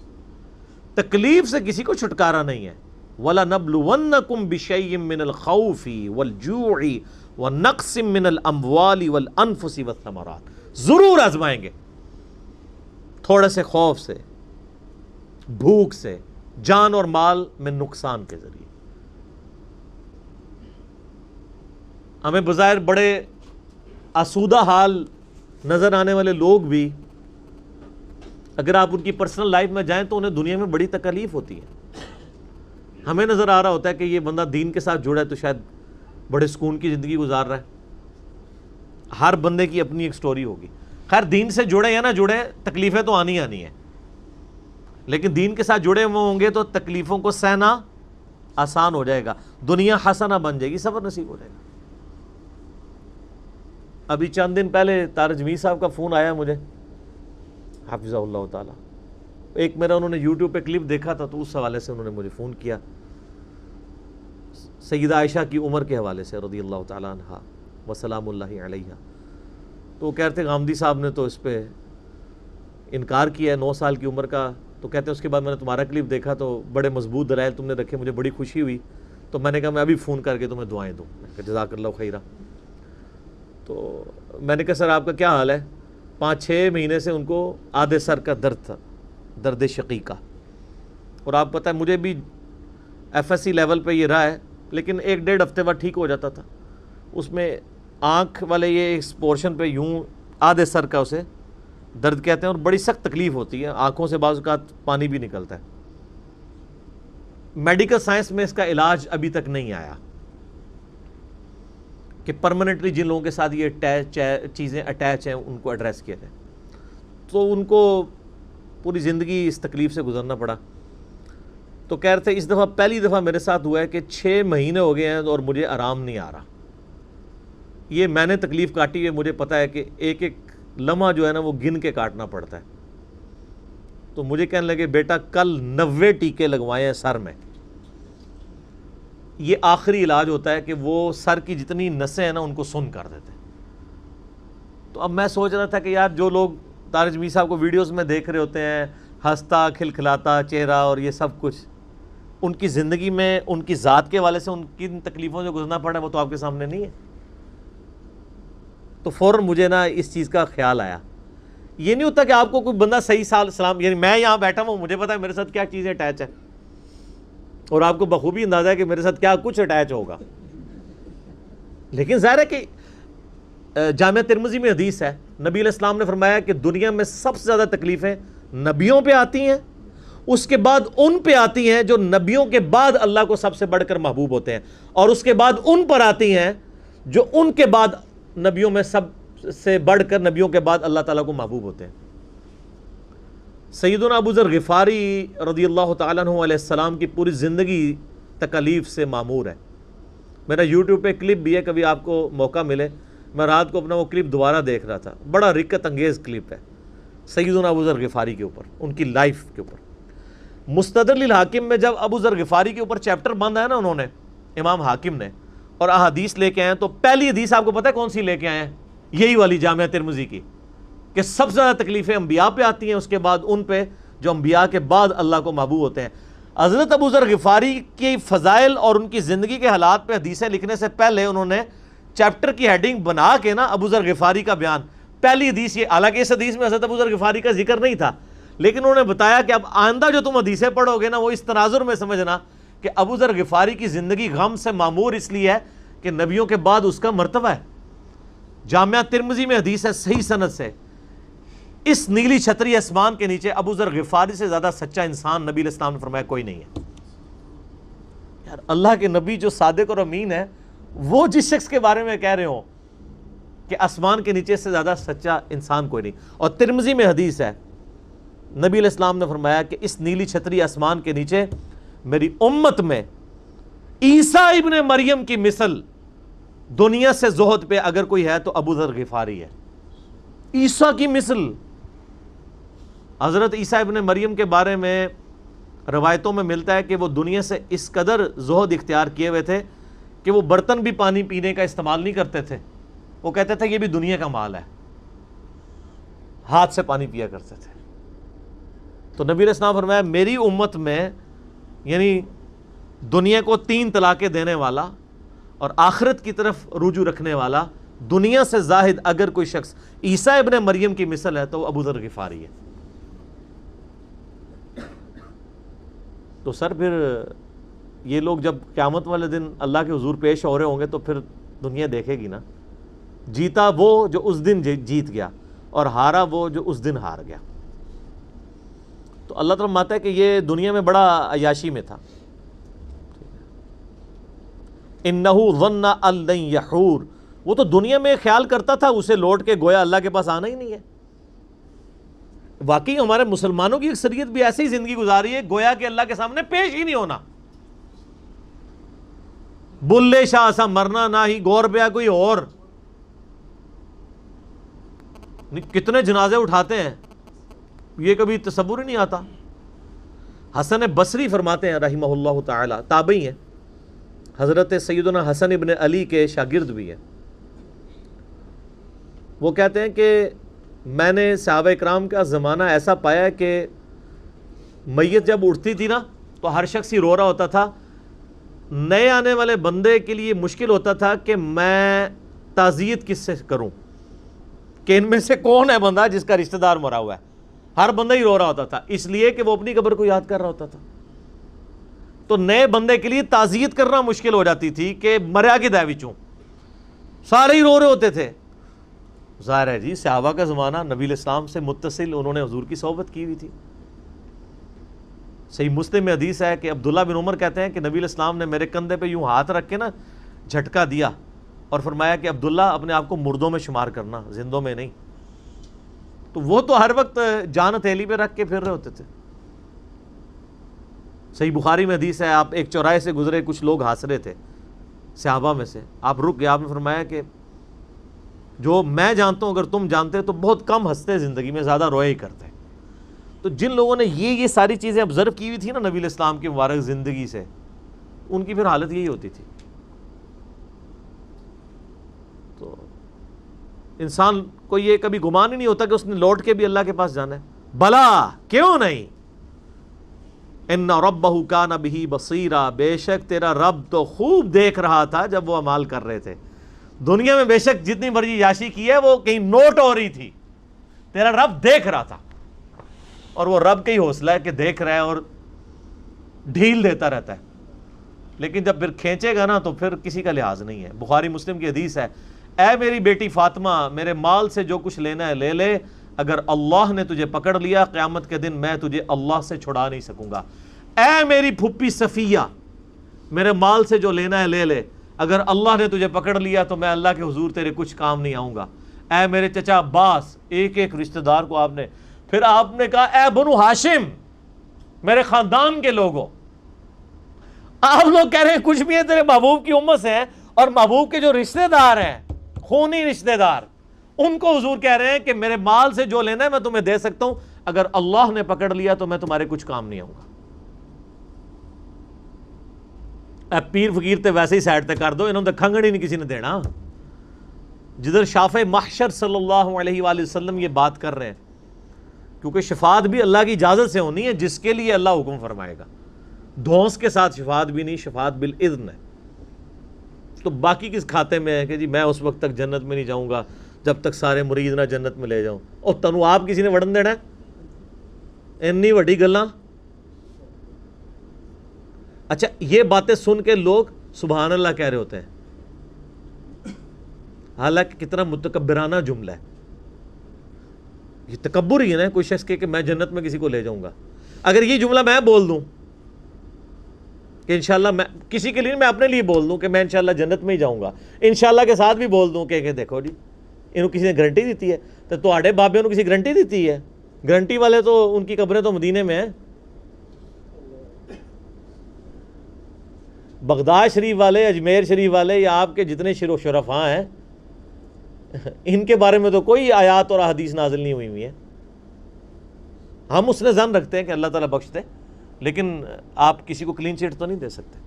تکلیف سے کسی کو چھٹکارا نہیں ہے. وَلَنَبْلُوَنَّكُمْ بِشَيْءٍ مِّنَ الْخَوْفِ وَالْجُوعِ وَنَقْصٍ مِّنَ الْأَمْوَالِ وَالْأَنفُسِ وَالثَّمَرَاتِ, ضرور آزمائیں گے تھوڑے سے خوف سے, بھوک سے, جان اور مال میں نقصان کے ذریعے. ہمیں بظاہر بڑے آسودہ حال نظر آنے والے لوگ بھی اگر آپ ان کی پرسنل لائف میں جائیں تو انہیں دنیا میں بڑی تکلیف ہوتی ہے. ہمیں نظر آ رہا ہوتا ہے کہ یہ بندہ دین کے ساتھ جڑا ہے تو شاید بڑے سکون کی زندگی گزار رہا ہے. ہر بندے کی اپنی ایک سٹوری ہوگی. خیر دین سے جڑے یا نہ جڑے تکلیفیں تو آنی ہیں, لیکن دین کے ساتھ جڑے ہوئے ہوں گے تو تکلیفوں کو سہنا آسان ہو جائے گا, دنیا حسنہ بن جائے گی, صبر نصیب ہو جائے گا. ابھی چند دن پہلے طارق جمیل صاحب کا فون آیا مجھے, حافظہ اللہ تعالیٰ. ایک میرا انہوں نے یوٹیوب پہ کلپ دیکھا تھا تو اس حوالے سے انہوں نے مجھے فون کیا, سیدہ عائشہ کی عمر کے حوالے سے رضی اللہ تعالیٰ عنہا وسلام اللہ علیہا. تو وہ کہتے ہیں غامدی صاحب نے تو اس پہ انکار کیا ہے 9 سال کی عمر کا. تو کہتے ہیں اس کے بعد میں نے تمہارا کلپ دیکھا تو بڑے مضبوط دلائل تم نے رکھے, مجھے بڑی خوشی ہوئی. تو میں نے کہا میں ابھی فون کر کے تمہیں دعائیں دوں. میں کہا جزاک اللہ خیرہ. تو میں نے کہا سر آپ کا کیا حال ہے؟ 5-6 مہینے سے ان کو آدھے سر کا درد تھا, درد شقیقہ. اور آپ پتہ ہے مجھے بھی ایف ایس سی لیول پہ یہ رہا ہے, لیکن 1-1.5 ہفتے بعد ٹھیک ہو جاتا تھا. اس میں آنکھ والے یہ اس پورشن پہ یوں آدھے سر کا اسے درد کہتے ہیں اور بڑی سخت تکلیف ہوتی ہے, آنکھوں سے بعض اوقات پانی بھی نکلتا ہے. میڈیکل سائنس میں اس کا علاج ابھی تک نہیں آیا کہ پرماننٹلی جن لوگوں کے ساتھ یہ چیزیں اٹیچ ہیں ان کو ایڈریس کیا جائے. تو ان کو پوری زندگی اس تکلیف سے گزرنا پڑا. تو کہہ رہے تھے اس دفعہ پہلی دفعہ میرے ساتھ ہوا ہے کہ 6 مہینے ہو گئے ہیں اور مجھے آرام نہیں آ رہا. یہ میں نے تکلیف کاٹی ہے, مجھے پتا ہے کہ ایک ایک لمحہ جو ہے نا وہ گن کے کاٹنا پڑتا ہے. تو مجھے کہنے لگے بیٹا کل 90 ٹیکے لگوائے ہیں سر میں, یہ آخری علاج ہوتا ہے کہ وہ سر کی جتنی نسیں ہیں نا ان کو سن کر دیتے. تو اب میں سوچ رہا تھا کہ یار جو لوگ طارق جمیل صاحب کو ویڈیوز میں دیکھ رہے ہوتے ہیں, ہنستا کھلکھلاتا چہرہ اور یہ سب کچھ, ان کی زندگی میں ان کی ذات کے والے سے ان کی تکلیفوں سے گزرنا پڑا وہ تو آپ کے سامنے نہیں ہے. تو فوراً مجھے نا اس چیز کا خیال آیا. یہ نہیں ہوتا کہ آپ کو کوئی بندہ صحیح سلام, یعنی میں یہاں بیٹھا ہوں مجھے پتا ہے میرے ساتھ کیا چیزیں اٹیچ ہے اور آپ کو بخوبی اندازہ ہے کہ میرے ساتھ کیا کچھ اٹیچ ہوگا. لیکن ظاہر ہے کہ جامعہ ترمذی میں حدیث ہے, نبی علیہ السلام نے فرمایا کہ دنیا میں سب سے زیادہ تکلیفیں نبیوں پہ آتی ہیں, اس کے بعد ان پہ آتی ہیں جو نبیوں کے بعد اللہ کو سب سے بڑھ کر محبوب ہوتے ہیں, اور اس کے بعد ان پر آتی ہیں جو ان کے بعد نبیوں میں سب سے بڑھ کر نبیوں کے بعد اللہ تعالیٰ کو محبوب ہوتے ہیں. سیدنا ابو ذر غفاری رضی اللہ تعالیٰ عنہ علیہ السلام کی پوری زندگی تکالیف سے معمور ہے. میرا یوٹیوب پہ کلپ بھی ہے, کبھی آپ کو موقع ملے. میں رات کو اپنا وہ کلپ دوبارہ دیکھ رہا تھا, بڑا رکت انگیز کلپ ہے سیدنا ابو ذر غفاری کے اوپر, ان کی لائف کے اوپر. مستدرک الحاکم میں جب ابو ذر غفاری کے اوپر چیپٹر باندھا ہے نا انہوں نے, امام حاکم نے, اور احادیث لے کے آئے, تو پہلی حدیث آپ کو پتہ ہے کون سی لے کے آئے ہیں؟ یہی والی جامعہ ترمذی کی, کہ سب سے زیادہ تکلیفیں انبیاء پہ آتی ہیں, اس کے بعد ان پہ جو انبیاء کے بعد اللہ کو محبوب ہوتے ہیں. حضرت ابو ذر غفاری کی فضائل اور ان کی زندگی کے حالات پہ حدیثیں لکھنے سے پہلے انہوں نے چیپٹر کی ہیڈنگ بنا کے نا ابو ذر غفاری کا بیان, پہلی حدیث یہ, حالانکہ اس حدیث میں حضرت ابو ذر غفاری کا ذکر نہیں تھا, لیکن انہوں نے بتایا کہ اب آئندہ جو تم حدیثیں پڑھو گے نا وہ اس تناظر میں سمجھنا کہ ابو ذر غفاری کی زندگی غم سے معمور اس لیے ہے کہ نبیوں کے بعد اس کا مرتبہ ہے. جامعہ ترمذی میں حدیث ہے صحیح سند سے, اس نیلی چھتری آسمان کے نیچے ابو ذر غفاری سے زیادہ سچا انسان نبی علیہ السلام نے فرمایا کوئی نہیں ہے. یار اللہ کے نبی جو صادق اور امین ہے, وہ جس شخص کے بارے میں کہہ رہے ہوں کہ آسمان کے نیچے سے زیادہ سچا انسان کوئی نہیں. اور ترمذی میں حدیث ہے, نبی علیہ السلام نے فرمایا کہ اس نیلی چھتری آسمان کے نیچے میری امت میں عیسیٰ ابن مریم کی مثل دنیا سے زہد پہ اگر کوئی ہے تو ابو ذر غفاری ہے. عیسیٰ کی مثل. حضرت عیسیٰ ابن مریم کے بارے میں روایتوں میں ملتا ہے کہ وہ دنیا سے اس قدر زہد اختیار کیے ہوئے تھے کہ وہ برتن بھی پانی پینے کا استعمال نہیں کرتے تھے, وہ کہتے تھے یہ بھی دنیا کا مال ہے, ہاتھ سے پانی پیا کرتے تھے. تو نبی علیہ السلام فرمایا میری امت میں یعنی دنیا کو 3 طلاقیں دینے والا اور آخرت کی طرف رجوع رکھنے والا, دنیا سے زاہد اگر کوئی شخص عیسیٰ ابن مریم کی مثل ہے تو وہ ابو ذر غفاری ہے. تو سر پھر یہ لوگ جب قیامت والے دن اللہ کے حضور پیش ہو رہے ہوں گے تو پھر دنیا دیکھے گی نا, جیتا وہ جو اس دن جیت گیا اور ہارا وہ جو اس دن ہار گیا. تو اللہ تعالیٰ ماتا ہے کہ یہ دنیا میں بڑا عیاشی میں تھا. انہو ظن ان لن یحور, وہ تو دنیا میں خیال کرتا تھا اسے لوٹ کے گویا اللہ کے پاس آنا ہی نہیں ہے. واقعی ہمارے مسلمانوں کی اکثریت بھی ایسی زندگی گزاری ہے گویا کہ اللہ کے سامنے پیش ہی نہیں ہونا. بلے شاہ سا مرنا نہ ہی گور پیا کوئی اور, کتنے جنازے اٹھاتے ہیں یہ کبھی تصور ہی نہیں آتا. حسن بصری فرماتے ہیں رحمہ اللہ تعالی, تابعی ہیں, حضرت سیدنا حسن ابن علی کے شاگرد بھی ہیں. وہ کہتے ہیں کہ میں نے صحابہ اکرام کا زمانہ ایسا پایا کہ میت جب اٹھتی تھی نا تو ہر شخص ہی رو رہا ہوتا تھا. نئے آنے والے بندے کے لیے مشکل ہوتا تھا کہ میں تعزیت کس سے کروں, کہ ان میں سے کون ہے بندہ جس کا رشتہ دار مرا ہوا ہے. ہر بندہ ہی رو رہا ہوتا تھا اس لیے کہ وہ اپنی قبر کو یاد کر رہا ہوتا تھا. تو نئے بندے کے لیے تعزیت کرنا مشکل ہو جاتی تھی کہ مریا کی دے وچوں. سارے ہی رو رہے ہوتے تھے. ظاہر ہے جی صحابہ کا زمانہ نبی علیہ السلام سے متصل، انہوں نے حضور کی صحبت کی ہوئی تھی. صحیح مسلم میں حدیث ہے کہ عبداللہ بن عمر کہتے ہیں کہ نبی علیہ السلام نے میرے کندھے پہ یوں ہاتھ رکھ کے نا جھٹکا دیا اور فرمایا کہ عبداللہ اپنے آپ کو مردوں میں شمار کرنا، زندوں میں نہیں. تو وہ تو ہر وقت جان ہتھیلی پہ رکھ کے پھر رہے ہوتے تھے. صحیح بخاری میں حدیث ہے، آپ ایک چوراہے سے گزرے، کچھ لوگ ہنس رہے تھے صحابہ میں سے، آپ رک گئے، آپ نے فرمایا کہ جو میں جانتا ہوں اگر تم جانتے تو بہت کم ہنستے زندگی میں، زیادہ روئے ہی کرتے. تو جن لوگوں نے یہ ساری چیزیں آبزرو کی ہوئی تھی نا نبی علیہ السلام کی مبارک زندگی سے، ان کی پھر حالت یہی ہوتی تھی. تو انسان کو یہ کبھی گمان ہی نہیں ہوتا کہ اس نے لوٹ کے بھی اللہ کے پاس جانا ہے. بلا کیوں نہیں، ان ربہ کان بہ بصیرا، بے شک تیرا رب تو خوب دیکھ رہا تھا جب وہ اعمال کر رہے تھے. دنیا میں بے شک جتنی مرضی یاشی کی ہے وہ کہیں نوٹ ہو رہی تھی، تیرا رب دیکھ رہا تھا. اور وہ رب کا ہی حوصلہ ہے کہ دیکھ رہا ہے اور ڈھیل دیتا رہتا ہے، لیکن جب پھر کھینچے گا نا تو پھر کسی کا لحاظ نہیں ہے. بخاری مسلم کی حدیث ہے، اے میری بیٹی فاطمہ، میرے مال سے جو کچھ لینا ہے لے لے، اگر اللہ نے تجھے پکڑ لیا قیامت کے دن میں تجھے اللہ سے چھڑا نہیں سکوں گا. اے میری پھپھی صفیہ، میرے مال سے جو لینا ہے لے لے، اگر اللہ نے تجھے پکڑ لیا تو میں اللہ کے حضور تیرے کچھ کام نہیں آؤں گا. اے میرے چچا عباس، ایک ایک رشتہ دار کو آپ نے، پھر آپ نے کہا اے بنو ہاشم، میرے خاندان کے لوگوں. آپ لوگ کہہ رہے ہیں کچھ بھی ہے تیرے محبوب کی امت سے ہیں، اور محبوب کے جو رشتہ دار ہیں، خونی رشتہ دار، ان کو حضور کہہ رہے ہیں کہ میرے مال سے جو لینا ہے میں تمہیں دے سکتا ہوں، اگر اللہ نے پکڑ لیا تو میں تمہارے کچھ کام نہیں آؤں گا. اے پیر فقیر تے ویسے ہی سائڈ تے کر دو، انہوں نے کھنگڑ ہی نہیں کسی نے دینا. جدھر شافع محشر صلی اللہ علیہ وآلہ وسلم یہ بات کر رہے ہیں، کیونکہ شفاعت بھی اللہ کی اجازت سے ہونی ہے، جس کے لیے اللہ حکم فرمائے گا. دھونس کے ساتھ شفاعت بھی نہیں، شفاعت بالاذن ہے. تو باقی کس کھاتے میں ہے کہ جی میں اس وقت تک جنت میں نہیں جاؤں گا جب تک سارے مرید نہ جنت میں لے جاؤں. اور تنو آپ کسی نے وڑن دینا ہے انی وڈی گلاں. اچھا یہ باتیں سن کے لوگ سبحان اللہ کہہ رہے ہوتے ہیں، حالانکہ کتنا متکبرانہ جملہ ہے. یہ تکبر ہی ہے نا کوئی شخص کہ میں جنت میں کسی کو لے جاؤں گا. اگر یہ جملہ میں بول دوں کہ انشاءاللہ، میں کسی کے لیے میں اپنے لیے بول دوں کہ میں انشاءاللہ جنت میں ہی جاؤں گا، انشاءاللہ کے ساتھ بھی بول دوں کہ دیکھو جی انہوں کسی نے گارنٹی دیتی ہے، تو تواڈے بابے انہوں کسی گارنٹی دیتی ہے؟ گارنٹی والے تو ان کی قبریں تو مدینے میں ہیں. بغداد شریف والے، اجمیر شریف والے، یا آپ کے جتنے شرفاء ہیں، ان کے بارے میں تو کوئی آیات اور احادیث نازل نہیں ہوئی ہوئی ہیں. ہم اس نے ظن رکھتے ہیں کہ اللہ تعالیٰ بخش دے، لیکن آپ کسی کو کلین چٹ تو نہیں دے سکتے.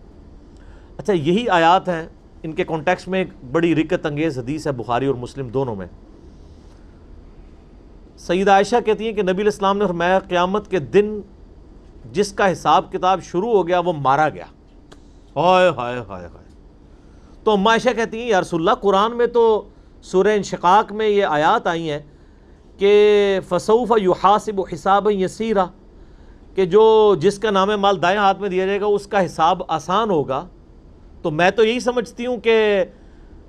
اچھا یہی آیات ہیں، ان کے کانٹیکسٹ میں ایک بڑی رکت انگیز حدیث ہے بخاری اور مسلم دونوں میں. سیدہ عائشہ کہتی ہیں کہ نبی علیہ السلام نے فرمایا قیامت کے دن جس کا حساب کتاب شروع ہو گیا وہ مارا گیا. ہائے ہائے ہائے ہائے. تو ام عائشہ کہتی ہیں یا رسول اللہ، قرآن میں تو سورہ انشقاق میں یہ آیات آئی ہیں کہ فسوف یحاسب حسابا یسیرا، کہ جس کا نام مال دائیں ہاتھ میں دیا جائے گا اس کا حساب آسان ہوگا. تو میں تو یہی سمجھتی ہوں کہ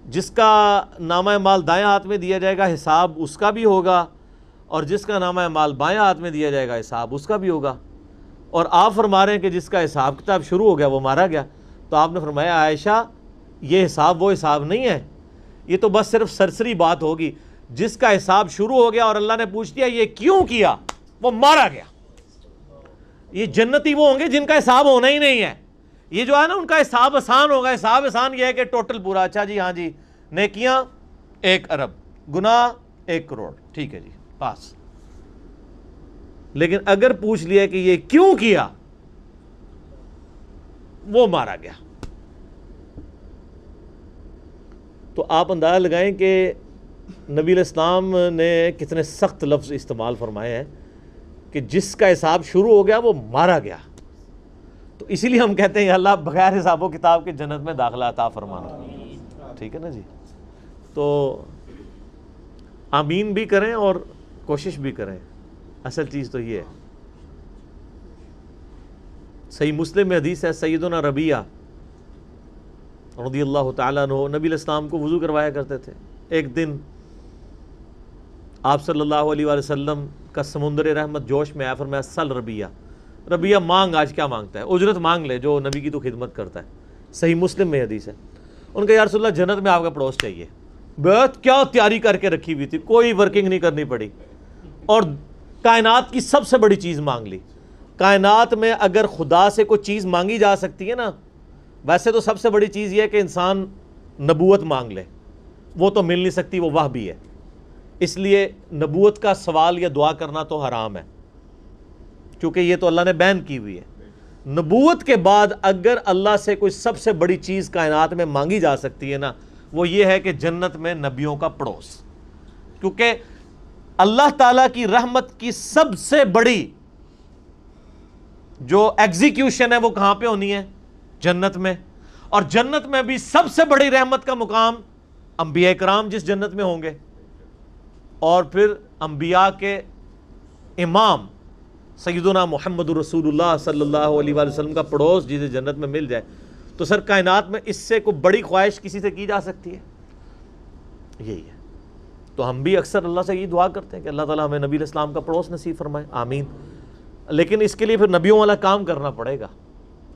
جس کا نامہ مال دائیں ہاتھ میں دیا جائے گا حساب اس کا بھی ہوگا، اور جس کا نامہ مال بائیں ہاتھ میں دیا جائے گا حساب اس کا بھی ہوگا. اور آپ فرما رہے ہیں کہ جس کا حساب کتاب شروع ہو گیا وہ مارا گیا. تو آپ نے فرمایا عائشہ یہ حساب وہ حساب نہیں ہے، یہ تو بس صرف سرسری بات ہوگی. جس کا حساب شروع ہو گیا اور اللہ نے پوچھ دیا یہ کیوں کیا، وہ مارا گیا. یہ جنتی وہ ہوں گے جن کا حساب ہونا ہی نہیں ہے. یہ جو ہے نا ان کا حساب آسان ہوگا. حساب آسان یہ ہے کہ ٹوٹل پورا، اچھا جی ہاں جی نیکیاں 1 ارب، گناہ 1 کروڑ، ٹھیک ہے جی پاس. لیکن اگر پوچھ لیا کہ یہ کیوں کیا، وہ مارا گیا. تو آپ اندازہ لگائیں کہ نبی علیہ السلام نے کتنے سخت لفظ استعمال فرمائے ہیں کہ جس کا حساب شروع ہو گیا وہ مارا گیا. تو اسی لیے ہم کہتے ہیں اللہ بغیر حساب و کتاب کے جنت میں داخلہ عطا فرمانا. ٹھیک ہے نا جی. تو آمین بھی کریں اور کوشش بھی کریں، اصل چیز تو یہ ہے. صحیح مسلم میں حدیث ہے، سیدنا ربیعہ رضی اللہ تعالیٰ عنہ نبی علیہ السلام کو وضو کروایا کرتے تھے. ایک دن آپ صلی اللہ علیہ وآلہ وسلم کا سمندر رحمت جوش میں آیا, فرمایا سل ربیہ, ربیہ مانگ, آج کیا مانگتا ہے, اجرت مانگ لے جو نبی کی تو خدمت کرتا ہے. صحیح مسلم میں حدیث ہے. ان کا یا رسول اللہ جنت میں آپ کا پڑوس چاہیے. بہت کیا تیاری کر کے رکھی ہوئی تھی, کوئی ورکنگ نہیں کرنی پڑی, اور کائنات کی سب سے بڑی چیز مانگ لی. کائنات میں اگر خدا سے کوئی چیز مانگی جا سکتی ہے نا, ویسے تو سب سے بڑی چیز یہ ہے کہ انسان نبوت مانگ لے, وہ تو مل نہیں سکتی, وہ واہ بھی ہے. اس لیے نبوت کا سوال یا دعا کرنا تو حرام ہے, کیونکہ یہ تو اللہ نے بین کی ہوئی ہے. نبوت کے بعد اگر اللہ سے کوئی سب سے بڑی چیز کائنات میں مانگی جا سکتی ہے نا, وہ یہ ہے کہ جنت میں نبیوں کا پڑوس. کیونکہ اللہ تعالیٰ کی رحمت کی سب سے بڑی جو ایگزیکیوشن ہے وہ کہاں پہ ہونی ہے؟ جنت میں. اور جنت میں بھی سب سے بڑی رحمت کا مقام انبیاء کرام جس جنت میں ہوں گے, اور پھر انبیاء کے امام سیدنا محمد رسول اللہ صلی اللہ علیہ وآلہ وسلم کا پڑوس جسے جنت میں مل جائے, تو سر کائنات میں اس سے کوئی بڑی خواہش کسی سے کی جا سکتی ہے؟ یہی ہے. تو ہم بھی اکثر اللہ سے یہ دعا کرتے ہیں کہ اللہ تعالیٰ ہمیں نبی علیہ السلام کا پڑوس نصیب فرمائے, آمین. لیکن اس کے لیے پھر نبیوں والا کام کرنا پڑے گا.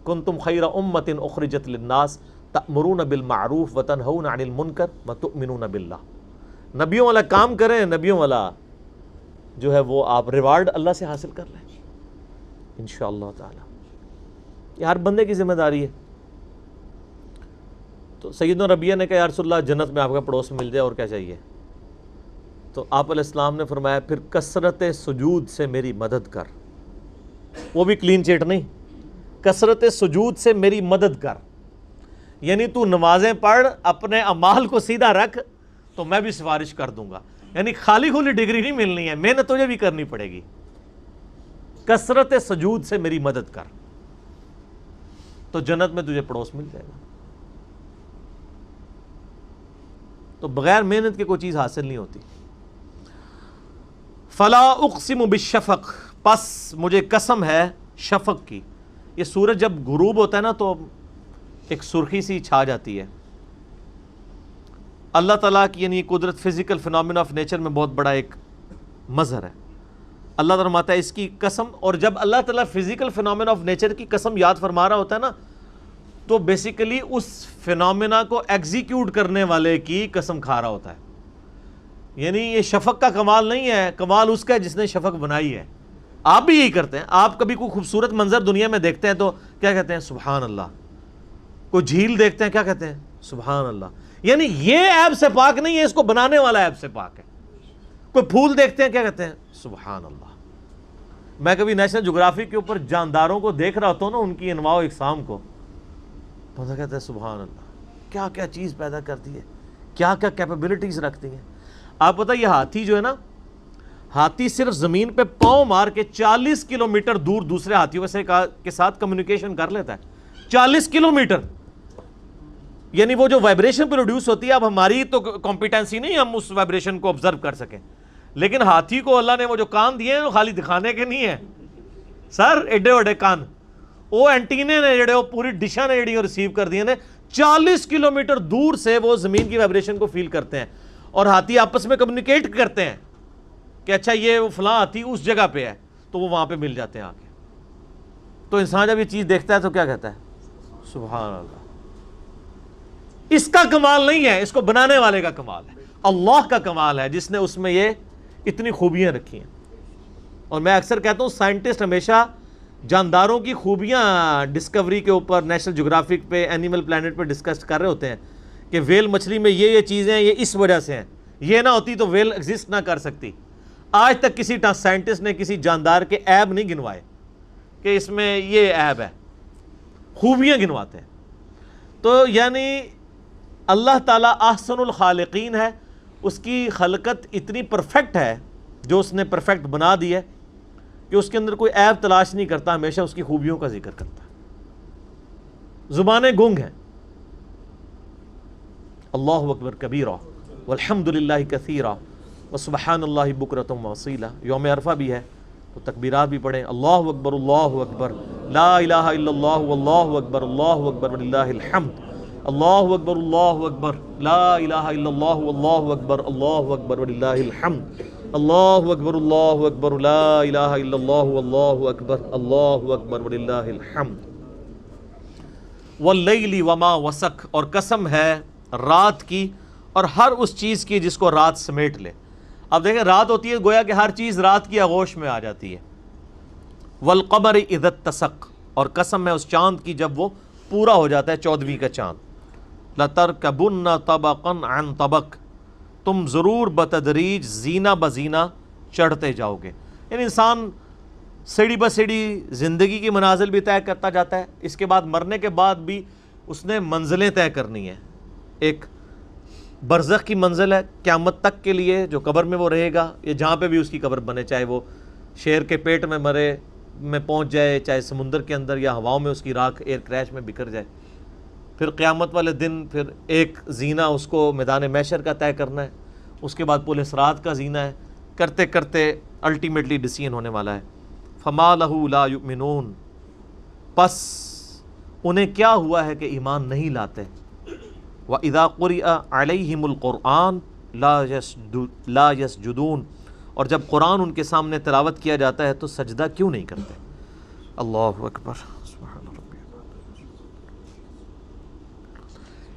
کنتم خیر امۃ اخرجت للناس تأمرون بالمعروف وتنہون عن المنکر وتؤمنون باللہ. نبیوں والا کام کریں, نبیوں والا جو ہے وہ آپ ریوارڈ اللہ سے حاصل کر لیں انشاءاللہ تعالی. یہ ہر بندے کی ذمہ داری ہے. تو سیدنا ربیہ نے کہا یا رسول اللہ جنت میں آپ کا پڑوس مل جائے اور کیا چاہیے؟ تو آپ علیہ السلام نے فرمایا پھر کثرت سجود سے میری مدد کر. وہ بھی کلین چیٹ نہیں, کثرت سجود سے میری مدد کر, یعنی تو نمازیں پڑھ, اپنے اعمال کو سیدھا رکھ, تو میں بھی سفارش کر دوں گا. یعنی خالی کھلی ڈگری نہیں ملنی ہے, محنت تجھے بھی کرنی پڑے گی. کثرت سجود سے میری مدد کر, تو جنت میں تجھے پڑوس مل جائے گا. تو بغیر محنت کے کوئی چیز حاصل نہیں ہوتی. فلا اقسم بالشفق, پس مجھے قسم ہے شفق کی. یہ سورج جب غروب ہوتا ہے نا تو ایک سرخی سی چھا جاتی ہے. اللہ تعالیٰ کی یعنی قدرت فزیکل فنامنا آف نیچر میں بہت بڑا ایک مظہر ہے. اللہ تعالیٰ فرماتا ہے اس کی قسم, اور جب اللہ تعالیٰ فزیکل فنامنا آف نیچر کی قسم یاد فرما رہا ہوتا ہے نا, تو بیسیکلی اس فنامنا کو ایگزیکیوٹ کرنے والے کی قسم کھا رہا ہوتا ہے. یعنی یہ شفق کا کمال نہیں ہے, کمال اس کا ہے جس نے شفق بنائی ہے. آپ بھی یہی کرتے ہیں. آپ کبھی کوئی خوبصورت منظر دنیا میں دیکھتے ہیں تو کیا کہتے ہیں؟ سبحان اللہ. کوئی جھیل دیکھتے ہیں کیا کہتے ہیں؟ سبحان اللہ. یعنی یہ عیب سے پاک نہیں ہے, اس کو بنانے والا عیب سے پاک ہے. کوئی پھول دیکھتے ہیں کیا کہتے ہیں؟ سبحان اللہ. میں کبھی نیشنل جغرافی کے اوپر جانداروں کو دیکھ رہا ہوتا ہوں نا, ان کی انواع و اقسام کو, بندہ کہتا ہے سبحان اللہ, کیا کیا چیز پیدا کرتی ہے, کیا کیا کیپیبلٹیز رکھتی ہیں. آپ پتہ یہ ہاتھی جو ہے نا, ہاتھی صرف زمین پہ پاؤں مار کے 40 کلومیٹر دور دوسرے ہاتھیوں کے ساتھ کمیونیکیشن کر لیتا ہے. 40 کلومیٹر. یعنی وہ جو وائبریشن پروڈیوس ہوتی ہے, اب ہماری تو کمپیٹنسی نہیں ہم اس وائبریشن کو آبزرو کر سکیں, لیکن ہاتھی کو اللہ نے وہ جو کان دیے ہیں وہ خالی دکھانے کے نہیں ہیں سر, ایڈے وڈے کان, وہ اینٹینے نے جڑے وہ پوری ڈشاں نے جڑی ریسیو کر دیے نے, 40 کلومیٹر دور سے وہ زمین کی وائبریشن کو فیل کرتے ہیں, اور ہاتھی آپس میں کمیونیکیٹ کرتے ہیں کہ اچھا یہ وہ فلاں ہاتھی اس جگہ پہ ہے, تو وہ وہاں پہ مل جاتے ہیں آ کے. تو انسان جب یہ چیز دیکھتا ہے تو کیا کہتا ہے؟ سبحان اللہ. اس کا کمال نہیں ہے, اس کو بنانے والے کا کمال ہے, اللہ کا کمال ہے جس نے اس میں یہ اتنی خوبیاں رکھی ہیں. اور میں اکثر کہتا ہوں سائنٹسٹ ہمیشہ جانداروں کی خوبیاں ڈسکوری کے اوپر نیشنل جغرافک پہ, اینیمل پلانٹ پہ ڈسکس کر رہے ہوتے ہیں کہ ویل مچھلی میں یہ چیزیں ہیں, یہ اس وجہ سے ہیں, یہ نہ ہوتی تو ویل ایگزسٹ نہ کر سکتی. آج تک کسی سائنٹسٹ نے کسی جاندار کے عیب نہیں گنوائے کہ اس میں یہ عیب ہے, خوبیاں گنواتے ہیں. تو یعنی اللہ تعالیٰ احسن الخالقین ہے, اس کی خلقت اتنی پرفیکٹ ہے جو اس نے پرفیکٹ بنا دی ہے کہ اس کے اندر کوئی عیب تلاش نہیں کرتا, ہمیشہ اس کی خوبیوں کا ذکر کرتا ہے. زبانیں گنگ ہیں. اللہ اکبر کبیرہ والحمد للہ کثیرہ وسبحان اللہ بکرۃ وصیلہ. یوم عرفہ بھی ہے تو تکبیرات بھی پڑھیں, اللہ اکبر لا الہ الا اللہ واللہ اکبر وللہ الحمد. اللہ اکبر لا الہ الا اللہ واللہ اکبر وللہ الحمد، اللہ اکبر لا الہ الا اللہ واللہ اکبر وللہ الحمد۔ واللیل وما وسق، اور قسم ہے رات کی اور ہر اس چیز کی جس کو رات سمیٹ لے۔ اب دیکھیں رات ہوتی ہے گویا کہ ہر چیز رات کی آغوش میں آ جاتی ہے۔ والقمر اذا اتسق، اور قسم ہے اس چاند کی جب وہ پورا ہو جاتا ہے 14ویں کا چاند۔ لترکبن طبقا عن طبق، تم ضرور بتدریج زینہ بزینہ چڑھتے جاؤ گے۔ یعنی انسان سیڑھی بہ سیڑھی زندگی کی منازل بھی طے کرتا جاتا ہے، اس کے بعد مرنے کے بعد بھی اس نے منزلیں طے کرنی ہیں۔ ایک برزخ کی منزل ہے قیامت تک کے لیے جو قبر میں وہ رہے گا، یا جہاں پہ بھی اس کی قبر بنے، چاہے وہ شیر کے پیٹ میں مرے میں پہنچ جائے، چاہے سمندر کے اندر یا ہواؤں میں اس کی راکھ ایئر کریش میں بکھر جائے۔ پھر قیامت والے دن پھر ایک زینہ اس کو میدان محشر کا طے کرنا ہے، اس کے بعد پل صراط کا زینہ ہے، کرتے کرتے الٹیمیٹلی ڈیسیژن ہونے والا ہے۔ فما لہ لا یؤمنون، پس انہیں کیا ہوا ہے کہ ایمان نہیں لاتے۔ وَإِذَا قُرِئَ عَلَيْهِمُ الْقُرْآنُ لَا يَسْجُدُونَ، اور جب قرآن ان کے سامنے تلاوت کیا جاتا ہے تو سجدہ کیوں نہیں کرتے؟ اللہ اکبر، سبحان ربی۔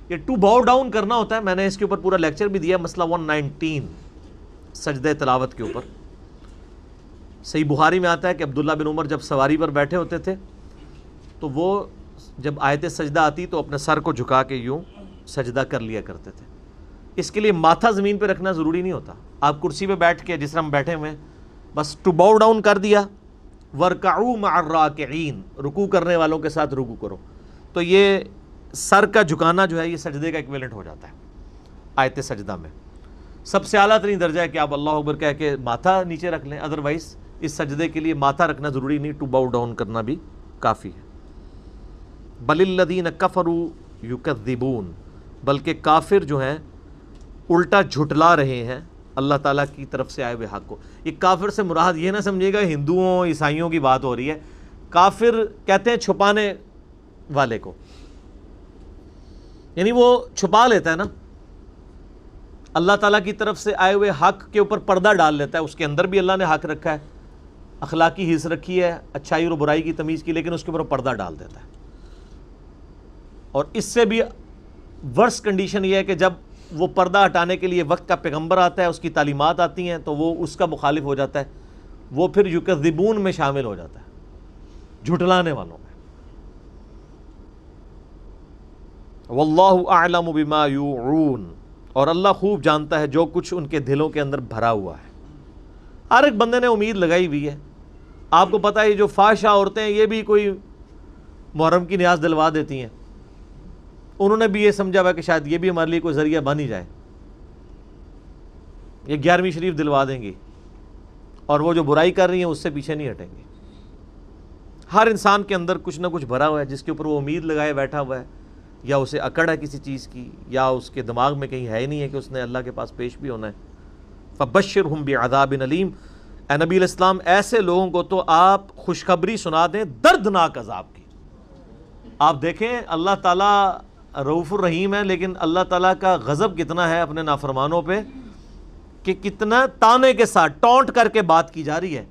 یہ ٹو باؤ ڈاؤن کرنا ہوتا ہے، میں نے اس کے اوپر پورا لیکچر بھی دیا، مسئلہ 119 سجدہ تلاوت کے اوپر۔ صحیح بخاری میں آتا ہے کہ عبداللہ بن عمر جب سواری پر بیٹھے ہوتے تھے تو وہ جب آیت سجدہ آتی تو اپنے سر کو جھکا کے یوں سجدہ کر لیا کرتے تھے۔ اس کے لیے ماتھا زمین پہ رکھنا ضروری نہیں ہوتا، آپ کرسی پہ بیٹھ کے جس طرح ہم بیٹھے ہوئے ہیں بس ٹو باؤ ڈاؤن کر دیا۔ وَارْكَعُوا مَعَ الرَّاكِعِينَ، رکوع کرنے والوں کے ساتھ رکوع کرو، تو یہ سر کا جھکانا جو ہے یہ سجدے کا ایکویلنٹ ہو جاتا ہے آیت سجدہ میں۔ سب سے اعلیٰ ترین درجہ ہے کہ آپ اللہ اکبر کہہ کے ماتھا نیچے رکھ لیں، ادروائز اس سجدے کے لیے ماتھا رکھنا ضروری نہیں، ٹو باؤ ڈاؤن کرنا بھی کافی ہے۔ بل الذین کفروا یکذبون، بلکہ کافر جو ہیں الٹا جھٹلا رہے ہیں اللہ تعالیٰ کی طرف سے آئے ہوئے حق کو۔ یہ کافر سے مراد یہ نہ سمجھے گا ہندوؤں عیسائیوں کی بات ہو رہی ہے، کافر کہتے ہیں چھپانے والے کو، یعنی وہ چھپا لیتا ہے نا، اللہ تعالیٰ کی طرف سے آئے ہوئے حق کے اوپر پردہ ڈال لیتا ہے۔ اس کے اندر بھی اللہ نے حق رکھا ہے، اخلاقی حص رکھی ہے، اچھائی اور برائی کی تمیز کی، لیکن اس کے اوپر پردہ ڈال دیتا ہے۔ اور اس سے بھی ورس کنڈیشن یہ ہے کہ جب وہ پردہ ہٹانے کے لیے وقت کا پیغمبر آتا ہے، اس کی تعلیمات آتی ہیں تو وہ اس کا مخالف ہو جاتا ہے، وہ پھر یکذبون میں شامل ہو جاتا ہے، جھٹلانے والوں میں۔ واللہ اعلم بما یوعون، اور اللہ خوب جانتا ہے جو کچھ ان کے دلوں کے اندر بھرا ہوا ہے۔ ہر ایک بندے نے امید لگائی ہوئی ہے۔ آپ کو پتہ ہے یہ جو فحشہ عورتیں ہیں یہ بھی کوئی محرم کی نیاز دلوا دیتی ہیں، انہوں نے بھی یہ سمجھا ہوا کہ شاید یہ بھی ہمارے لیے کوئی ذریعہ بن ہی جائے، یہ 11ویں شریف دلوا دیں گی، اور وہ جو برائی کر رہی ہیں اس سے پیچھے نہیں ہٹیں گے۔ ہر انسان کے اندر کچھ نہ کچھ بھرا ہوا ہے جس کے اوپر وہ امید لگائے بیٹھا ہوا ہے، یا اسے اکڑ ہے کسی چیز کی، یا اس کے دماغ میں کہیں ہے ہی نہیں ہے کہ اس نے اللہ کے پاس پیش بھی ہونا ہے۔ فبشرہم بعذاب علیم، اے نبی علیہ السلام ایسے لوگوں کو تو آپ خوشخبری سنا دیں دردناک عذاب کی۔ آپ دیکھیں اللہ تعالیٰ رؤوف الرحیم ہے، لیکن اللہ تعالیٰ کا غضب کتنا ہے اپنے نافرمانوں پہ، کہ کتنا تانے کے ساتھ ٹونٹ کر کے بات کی جا رہی ہے۔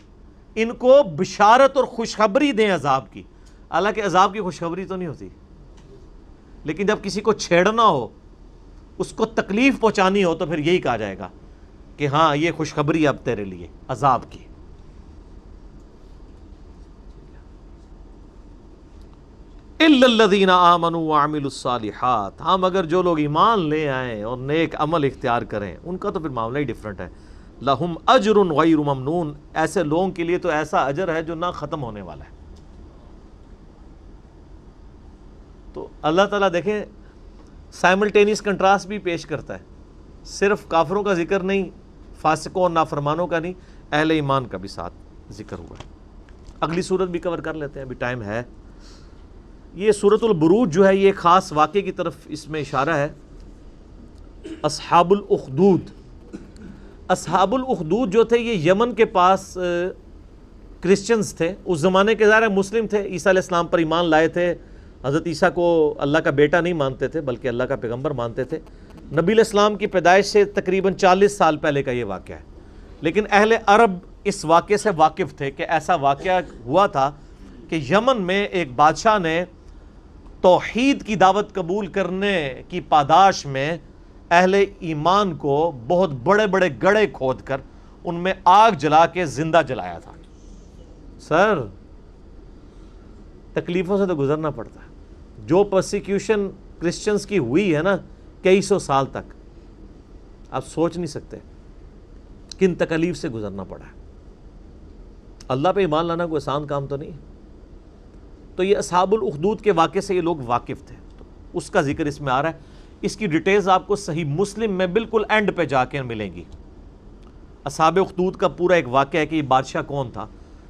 ان کو بشارت اور خوشخبری دیں عذاب کی، حالانکہ عذاب کی خوشخبری تو نہیں ہوتی، لیکن جب کسی کو چھیڑنا ہو، اس کو تکلیف پہنچانی ہو، تو پھر یہی کہا جائے گا کہ ہاں یہ خوشخبری اب تیرے لیے عذاب کی۔ الا الذین آمنوا وعملوا الصالحات، ہاں مگر جو لوگ ایمان لے آئیں اور نیک عمل اختیار کریں ان کا تو پھر معاملہ ہی ڈیفرنٹ ہے۔ لہم اجر غیر ممنون، ایسے لوگوں کے لیے تو ایسا اجر ہے جو نہ ختم ہونے والا ہے۔ تو اللہ تعالیٰ دیکھیں سائملٹینیس کنٹراسٹ بھی پیش کرتا ہے، صرف کافروں کا ذکر نہیں، فاسقوں اور نافرمانوں کا نہیں، اہل ایمان کا بھی ساتھ ذکر ہوا ہے۔ اگلی صورت بھی کور کر لیتے ہیں، ابھی ٹائم ہے۔ یہ سورۃ البروج جو ہے یہ خاص واقعے کی طرف اس میں اشارہ ہے۔ اصحاب الاخدود، اصحاب الاخدود جو تھے یہ یمن کے پاس کرسچنز تھے، اس زمانے کے ظاہر مسلم تھے، عیسیٰ علیہ السلام پر ایمان لائے تھے، حضرت عیسیٰ کو اللہ کا بیٹا نہیں مانتے تھے بلکہ اللہ کا پیغمبر مانتے تھے۔ نبی علیہ السلام کی پیدائش سے تقریباً 40 سال پہلے کا یہ واقعہ ہے، لیکن اہل عرب اس واقعے سے واقف تھے کہ ایسا واقعہ ہوا تھا کہ یمن میں ایک بادشاہ نے توحید کی دعوت قبول کرنے کی پاداش میں اہل ایمان کو بہت بڑے بڑے گڑھے کھود کر ان میں آگ جلا کے زندہ جلایا تھا۔ سر تکلیفوں سے تو گزرنا پڑتا ہے۔ جو پرسیکیوشن کرسچنز کی ہوئی ہے نا کئی سو سال تک، آپ سوچ نہیں سکتے کن تکلیف سے گزرنا پڑا ہے۔ اللہ پہ ایمان لانا کوئی آسان کام تو نہیں ہے۔ تو یہ اصحاب الاخدود کے واقعے سے یہ لوگ واقف تھے، تو اس کا ذکر اس میں آ رہا ہے۔ اس کی ڈیٹیلز آپ کو صحیح مسلم میں بالکل اینڈ پہ جا کے ملیں گی۔ اصحاب اخدود کا پورا ایک واقعہ ہے کہ یہ بادشاہ کون تھا،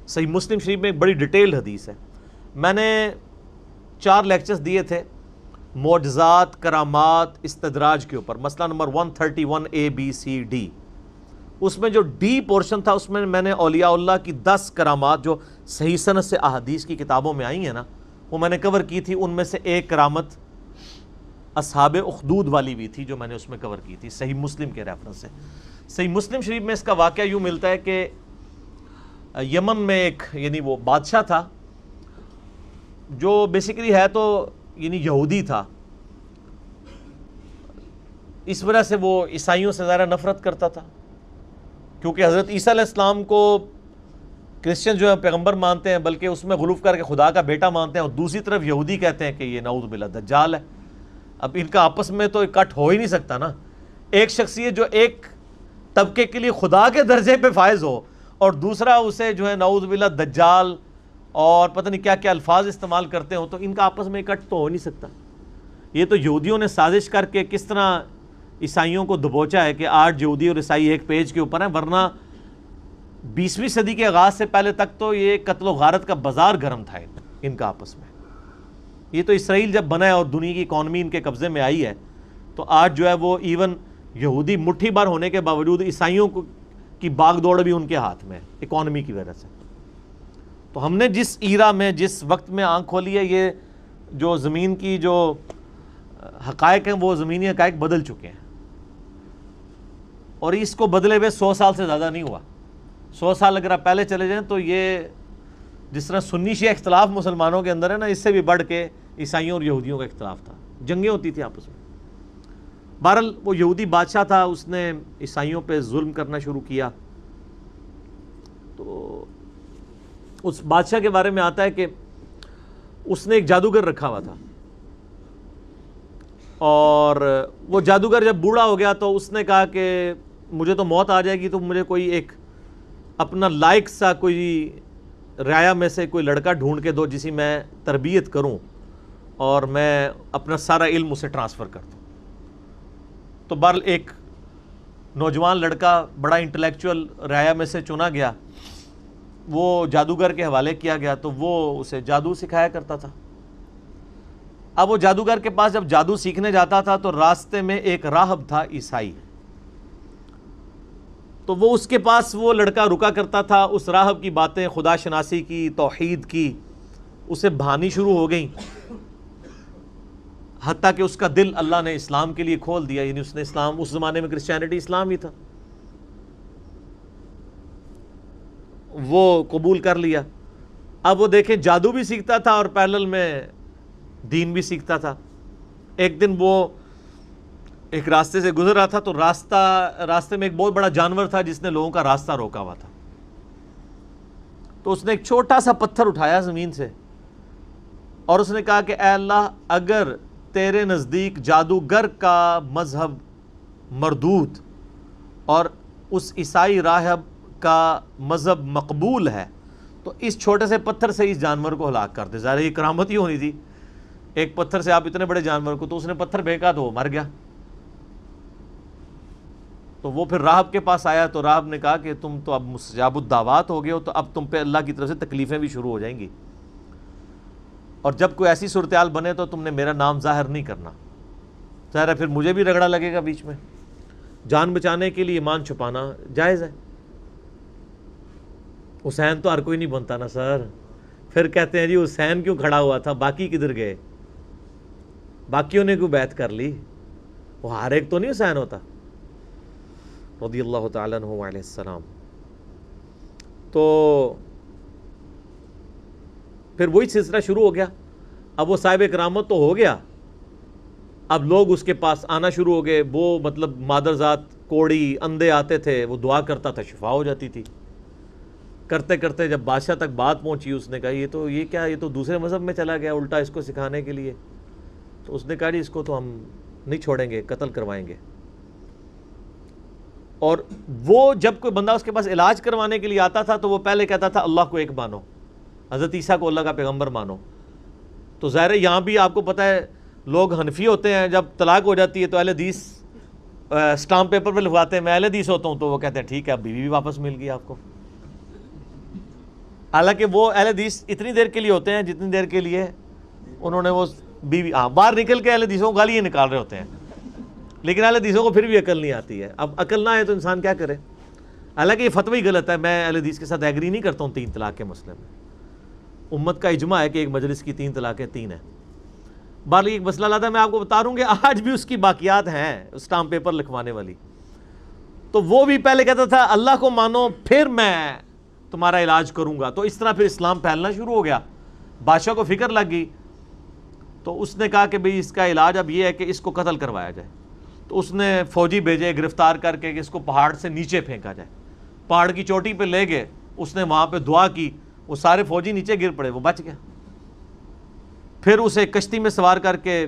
صحیح مسلم شریف میں ایک بڑی ڈیٹیلڈ حدیث ہے۔ میں نے 4 لیکچرز دیے تھے معجزات، کرامات، استدراج کے اوپر، مسئلہ نمبر 131 ABCD۔ اس میں جو ڈی پورشن تھا اس میں نے اولیاء اللہ کی 10 کرامات جو صحیح سند سے احادیث کی کتابوں میں آئی ہیں نا وہ میں نے کور کی تھی۔ ان میں سے ایک کرامت اصحاب اخدود والی بھی تھی جو میں نے اس میں کور کی تھی صحیح مسلم کے ریفرنس سے۔ صحیح مسلم شریف میں اس کا واقعہ یوں ملتا ہے کہ یمن میں ایک یعنی وہ بادشاہ تھا جو بیسیکلی ہے تو یعنی یہودی تھا، اس وجہ سے وہ عیسائیوں سے زیادہ نفرت کرتا تھا، کیونکہ حضرت عیسیٰ علیہ السلام کو کرسچن جو ہے پیغمبر مانتے ہیں بلکہ اس میں غلوف کر کے خدا کا بیٹا مانتے ہیں، اور دوسری طرف یہودی کہتے ہیں کہ یہ نعوذ باللہ دجال ہے۔ اب ان کا آپس میں تو اکٹھ ہو ہی نہیں سکتا نا۔ ایک شخصیت جو ایک طبقے کے لیے خدا کے درجے پہ فائز ہو اور دوسرا اسے جو ہے نعوذ باللہ دجال اور پتہ نہیں کیا کیا الفاظ استعمال کرتے ہوں، تو ان کا آپس میں اکٹھ تو ہو نہیں سکتا۔ یہ تو یہودیوں نے سازش کر کے کس طرح عیسائیوں کو دبوچا ہے کہ آج یہودی اور عیسائی ایک پیج کے اوپر ہیں، ورنہ 20ویں صدی کے آغاز سے پہلے تک تو یہ قتل و غارت کا بازار گرم تھا ان کا آپس میں۔ یہ تو اسرائیل جب بنا ہے اور دنیا کی اکانومی ان کے قبضے میں آئی ہے تو آج جو ہے وہ ایون یہودی مٹھی بھر ہونے کے باوجود عیسائیوں کی باغ دوڑ بھی ان کے ہاتھ میں ہے اکانومی کی وجہ سے۔ تو ہم نے جس ایرا میں جس وقت میں آنکھ کھولی ہے، یہ جو زمین کی جو حقائق ہیں وہ زمینی حقائق بدل چکے ہیں، اور اس کو بدلے ہوئے 100 سال سے زیادہ نہیں ہوا۔ 100 سال اگر آپ پہلے چلے جائیں تو یہ جس طرح سنی شیعہ اختلاف مسلمانوں کے اندر ہے نا، اس سے بھی بڑھ کے عیسائیوں اور یہودیوں کا اختلاف تھا، جنگیں ہوتی تھیں آپس میں۔ بہرحال وہ یہودی بادشاہ تھا، اس نے عیسائیوں پہ ظلم کرنا شروع کیا۔ تو اس بادشاہ کے بارے میں آتا ہے کہ اس نے ایک جادوگر رکھا ہوا تھا، اور وہ جادوگر جب بوڑھا ہو گیا تو اس نے کہا کہ مجھے تو موت آ جائے گی، تو مجھے کوئی ایک اپنا لائق سا کوئی رعایا میں سے کوئی لڑکا ڈھونڈ کے دو جسی میں تربیت کروں اور میں اپنا سارا علم اسے ٹرانسفر کر دوں۔ تو بہرحال ایک نوجوان لڑکا بڑا انٹلیکچوئل رعایا میں سے چنا گیا، وہ جادوگر کے حوالے کیا گیا، تو وہ اسے جادو سکھایا کرتا تھا۔ اب وہ جادوگر کے پاس جب جادو سیکھنے جاتا تھا تو راستے میں ایک راہب تھا عیسائی، تو وہ اس کے پاس وہ لڑکا رکا کرتا تھا، اس راہب کی باتیں خدا شناسی کی، توحید کی اسے بھانی شروع ہو گئیں، حتیٰ کہ اس کا دل اللہ نے اسلام کے لیے کھول دیا، یعنی اس نے اسلام، اس زمانے میں کرسچینٹی اسلام ہی تھا، وہ قبول کر لیا۔ اب وہ دیکھیں جادو بھی سیکھتا تھا اور پیرلل میں دین بھی سیکھتا تھا۔ ایک دن وہ ایک راستے سے گزر رہا تھا تو راستے میں ایک بہت بڑا جانور تھا جس نے لوگوں کا راستہ روکا ہوا تھا، تو اس نے ایک چھوٹا سا پتھر اٹھایا زمین سے اور اس نے کہا کہ اے اللہ، اگر تیرے نزدیک جادوگر کا مذہب مردود اور اس عیسائی راہب کا مذہب مقبول ہے تو اس چھوٹے سے پتھر سے اس جانور کو ہلاک کر دے۔ ظاہر یہ کرامت ہی ہونی تھی، ایک پتھر سے آپ اتنے بڑے جانور کو، تو اس نے پتھر پھینکا تو وہ مر گیا۔ تو وہ پھر راہب کے پاس آیا تو راہب نے کہا کہ تم تو اب مستجاب الدعوات ہو گئے ہو، تو اب تم پہ اللہ کی طرف سے تکلیفیں بھی شروع ہو جائیں گی، اور جب کوئی ایسی صورتحال بنے تو تم نے میرا نام ظاہر نہیں کرنا۔ ظاہر ہے پھر مجھے بھی رگڑا لگے گا بیچ میں، جان بچانے کے لیے ایمان چھپانا جائز ہے۔ حسین تو ہر کوئی نہیں بنتا نا سر، پھر کہتے ہیں جی حسین کیوں کھڑا ہوا تھا، باقی کدھر گئے؟ باقیوں نے کوئی بیعت کر لی، وہ ہر ایک تو نہیں حسین ہوتا رضی اللہ تعالیٰ عنہ علیہ السلام۔ تو پھر وہی سلسلہ شروع ہو گیا، اب وہ صاحب کرامت تو ہو گیا، اب لوگ اس کے پاس آنا شروع ہو گئے، وہ مطلب مادرزاد کوڑی اندھے آتے تھے، وہ دعا کرتا تھا، شفا ہو جاتی تھی۔ کرتے کرتے جب بادشاہ تک بات پہنچی، اس نے کہا یہ کیا، یہ تو دوسرے مذہب میں چلا گیا الٹا اس کو سکھانے کے لیے۔ تو اس نے کہا جی اس کو تو ہم نہیں چھوڑیں گے، قتل کروائیں گے۔ اور وہ جب کوئی بندہ اس کے پاس علاج کروانے کے لیے آتا تھا تو وہ پہلے کہتا تھا اللہ کو ایک مانو، حضرت عیسیٰ کو اللہ کا پیغمبر مانو۔ تو ظاہر ہے یہاں بھی آپ کو پتہ ہے لوگ حنفی ہوتے ہیں، جب طلاق ہو جاتی ہے تو اہل حدیث اسٹامپ پیپر پہ لکھواتے ہیں میں اہل حدیث ہوتا ہوں، تو وہ کہتے ہیں ٹھیک ہے اب بیوی بھی واپس مل گئی آپ کو۔ حالانکہ وہ اہل حدیث اتنی دیر کے لیے ہوتے ہیں جتنی دیر کے لیے انہوں نے وہ بیوی باہر نکل کے اہل حدیثوں کو گالیاں نکال رہے ہوتے ہیں، لیکن اہل حدیثوں کو پھر بھی عقل نہیں آتی ہے۔ اب عقل نہ ہے تو انسان کیا کرے؟ حالانکہ یہ فتوی غلط ہے، میں اہل حدیث کے ساتھ ایگری نہیں کرتا ہوں 3 طلاق کے مسئلے میں۔ امت کا اجماع ہے کہ ایک مجلس کی 3 طلاقیں 3 ہیں۔ بہرحال ایک مسئلہ لاتا ہے، میں آپ کو بتا رہا ہوں کہ آج بھی اس کی باقیات ہیں اسٹامپ پیپر لکھوانے والی۔ تو وہ بھی پہلے کہتا تھا اللہ کو مانو پھر میں تمہارا علاج کروں گا، تو اس طرح پھر اسلام پھیلنا شروع ہو گیا۔ بادشاہ کو فکر لگ گئی، تو اس نے کہا کہ بھئی اس کا علاج اب یہ ہے کہ اس کو قتل کروایا جائے۔ تو اس نے فوجی بھیجے گرفتار کر کے کہ اس کو پہاڑ سے نیچے پھینکا جائے۔ پہاڑ کی چوٹی پہ لے گئے، اس نے وہاں پہ دعا کی، وہ سارے فوجی نیچے گر پڑے، وہ بچ گیا۔ پھر اسے کشتی میں سوار کر کے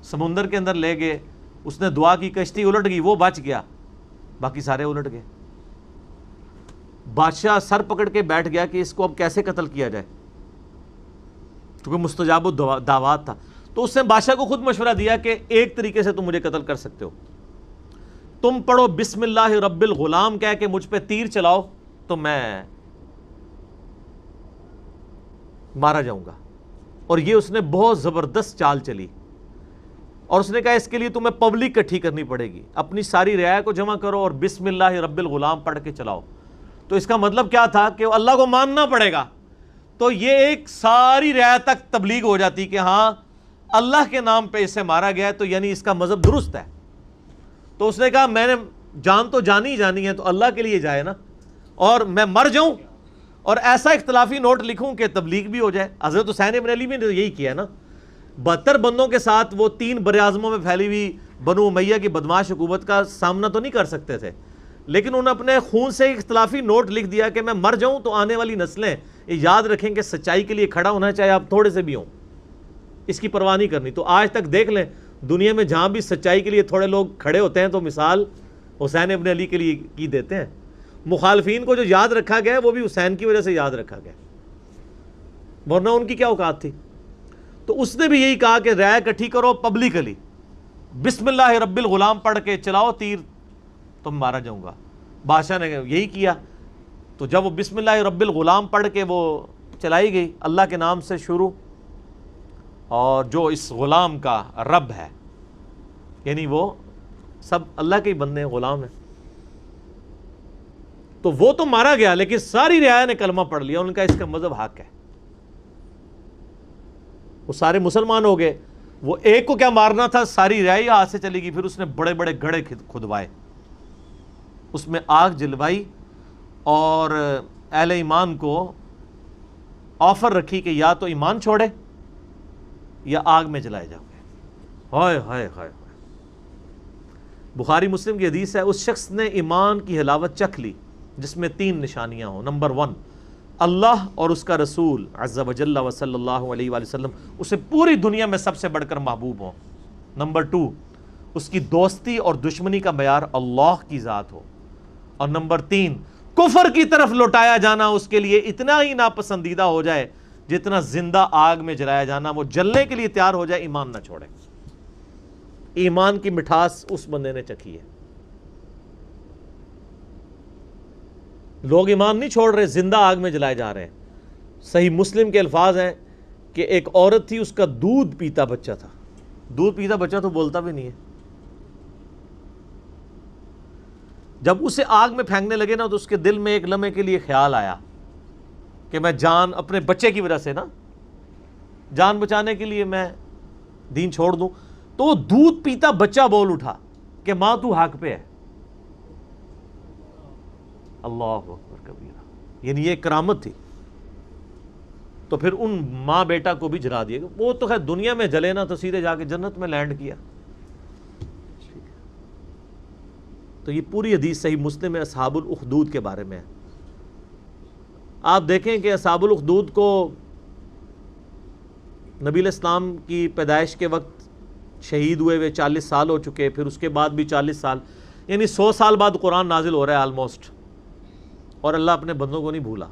سمندر کے اندر لے گئے، اس نے دعا کی، کشتی الٹ گئی، وہ بچ گیا، باقی سارے الٹ گئے۔ بادشاہ سر پکڑ کے بیٹھ گیا کہ اس کو اب کیسے قتل کیا جائے، کیونکہ مستجاب الدعوات تھا۔ تو اس نے بادشاہ کو خود مشورہ دیا کہ ایک طریقے سے تم مجھے قتل کر سکتے ہو، تم پڑھو بسم اللہ رب الغلام کہہ کے مجھ پہ تیر چلاؤ تو میں مارا جاؤں گا۔ اور یہ اس نے بہت زبردست چال چلی، اور اس نے کہا اس کے لیے تمہیں پبلک اکٹھی کرنی پڑے گی، اپنی ساری رعایا کو جمع کرو اور بسم اللہ رب الغلام پڑھ کے چلاؤ۔ تو اس کا مطلب کیا تھا کہ اللہ کو ماننا پڑے گا۔ تو یہ ایک ساری رعایا تک تبلیغ ہو جاتی کہ ہاں اللہ کے نام پہ اسے مارا گیا ہے، تو یعنی اس کا مذہب درست ہے۔ تو اس نے کہا میں نے جان تو جانی جانی ہے تو اللہ کے لیے جائے نا، اور میں مر جاؤں اور ایسا اختلافی نوٹ لکھوں کہ تبلیغ بھی ہو جائے۔ حضرت حسین ابن علی نے یہی کیا نا، 72 بندوں کے ساتھ وہ 3 براعظموں میں پھیلی ہوئی بنو امیہ کی بدماش حکومت کا سامنا تو نہیں کر سکتے تھے، لیکن انہوں نے اپنے خون سے اختلافی نوٹ لکھ دیا کہ میں مر جاؤں تو آنے والی نسلیں یہ یاد رکھیں کہ سچائی کے لیے کھڑا ہونا چاہے آپ تھوڑے سے بھی ہوں، اس کی پرواہ نہیں کرنی۔ تو آج تک دیکھ لیں دنیا میں جہاں بھی سچائی کے لیے تھوڑے لوگ کھڑے ہوتے ہیں تو مثال حسین ابن علی کے لیے کی دیتے ہیں۔ مخالفین کو جو یاد رکھا گیا وہ بھی حسین کی وجہ سے یاد رکھا گیا، ورنہ ان کی کیا اوقات تھی۔ تو اس نے بھی یہی کہا کہ رائے اکٹھی کرو پبلکلی، بسم اللہ رب الغلام پڑھ کے چلاؤ تیر تو مارا جاؤں گا۔ بادشاہ نے یہی کیا، تو جب وہ بسم اللہ رب الغلام پڑھ کے وہ چلائی گئی اللہ کے نام سے شروع، اور جو اس غلام کا رب ہے، یعنی وہ سب اللہ کے ہی بندے ہیں، غلام ہیں، تو وہ تو مارا گیا، لیکن ساری رعایا نے کلمہ پڑھ لیا، ان کا اس کا مذہب حق ہے، وہ سارے مسلمان ہو گئے۔ وہ ایک کو کیا مارنا تھا، ساری رعایا ہاتھ سے چلی گئی۔ پھر اس نے بڑے بڑے گڑھے کھدوائے، اس میں آگ جلوائی، اور اہل ایمان کو آفر رکھی کہ یا تو ایمان چھوڑے یا آگ میں جلائے جاؤ گے۔ ہائے ہائے ہائے، بخاری مسلم کی حدیث ہے، اس شخص نے ایمان کی حلاوت چکھ لی جس میں 3 نشانیاں ہوں۔ نمبر 1، اللہ اور اس کا رسول عز و جل و صلی اللہ علیہ وآلہ وسلم اسے پوری دنیا میں سب سے بڑھ کر محبوب ہوں۔ نمبر 2، اس کی دوستی اور دشمنی کا معیار اللہ کی ذات ہو۔ اور نمبر 3، کفر کی طرف لوٹایا جانا اس کے لیے اتنا ہی ناپسندیدہ ہو جائے جتنا زندہ آگ میں جلایا جانا، وہ جلنے کے لیے تیار ہو جائے، ایمان نہ چھوڑے۔ ایمان کی مٹھاس اس بندے نے چکھی ہے۔ لوگ ایمان نہیں چھوڑ رہے، زندہ آگ میں جلائے جا رہے ہیں۔ صحیح مسلم کے الفاظ ہیں کہ ایک عورت تھی، اس کا دودھ پیتا بچہ تھا، دودھ پیتا بچہ تو بولتا بھی نہیں ہے، جب اسے آگ میں پھینکنے لگے نا تو اس کے دل میں ایک لمحے کے لیے خیال آیا کہ میں جان اپنے بچے کی وجہ سے نا جان بچانے کے لیے میں دین چھوڑ دوں۔ تو دودھ پیتا بچہ بول اٹھا کہ ماں تو حق پہ ہے. اللہ اکبر کبیرہ. یعنی یہ کرامت تھی. تو پھر ان ماں بیٹا کو بھی جلا دیا. وہ تو خیر دنیا میں جلے نا تو سیدھے جا کے جنت میں لینڈ کیا. تو یہ پوری حدیث صحیح مسلم میں اصحاب الاخدود کے بارے میں ہے. آپ دیکھیں کہ اصحاب الاخدود کو نبی علیہ السلام کی پیدائش کے وقت شہید ہوئے ہوئے 40 سال ہو چکے, پھر اس کے بعد بھی 40 سال, یعنی 100 سال بعد قرآن نازل ہو رہا ہے آلموسٹ, اور اللہ اپنے بندوں کو نہیں بھولا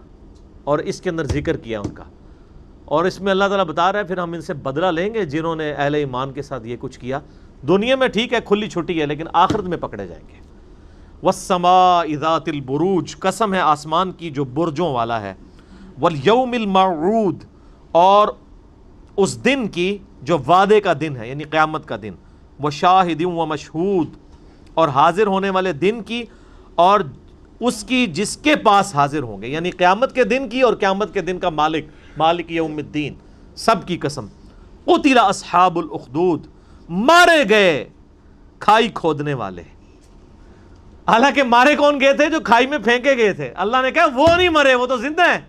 اور اس کے اندر ذکر کیا ان کا. اور اس میں اللہ تعالیٰ بتا رہا ہے پھر ہم ان سے بدلہ لیں گے جنہوں نے اہل ایمان کے ساتھ یہ کچھ کیا. دنیا میں ٹھیک ہے کھلی چھٹی ہے, لیکن آخرت میں پکڑے جائیں گے. وَالسَّمَاءِ ذَاتِ الْبُرُوجِ, قسم ہے آسمان کی جو برجوں والا ہے. وَالْيَوْمِ الْمَوْعُودِ, اور اس دن کی جو وعدے کا دن ہے یعنی قیامت کا دن. وَشَاهِدٍ وَمَشْهُودٍ, اور حاضر ہونے والے دن کی اور اس کی جس کے پاس حاضر ہوں گے, یعنی قیامت کے دن کی اور قیامت کے دن کا مالک, مالک یوم الدین, سب کی قسم. قُتِلَ أَصْحَابُ الْأُخْدُودِ, مارے گئے کھائی کھودنے والے. حالانکہ مارے کون گئے تھے؟ جو کھائی میں پھینکے گئے تھے. اللہ نے کہا وہ نہیں مرے, وہ تو زندہ ہیں.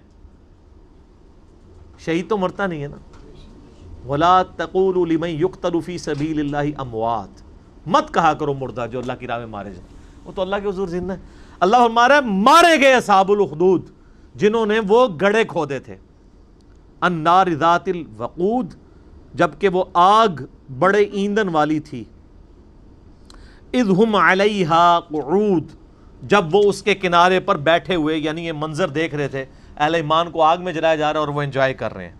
شہید تو مرتا نہیں ہے نا. وَلَا تَقُولُوا لِمَنْ يُقْتَلُ فِي سَبِيلِ اللَّهِ أَمْوَاتٍ, مت کہا کرو مردہ جو اللہ کی راہ میں مارے جائیں, وہ تو اللہ کے حضور زندہ ہے. اللہ فرمایا مارے گئے اصحاب الاخدود جنہوں نے وہ گڑھے کھودے تھے. النار ذات الوقود, جبکہ وہ آگ بڑے ایندھن والی تھی. اذ ہم علیہا قعود, جب وہ اس کے کنارے پر بیٹھے ہوئے, یعنی یہ منظر دیکھ رہے تھے اہل ایمان کو آگ میں جلایا جا رہا ہے اور وہ انجوائے کر رہے ہیں.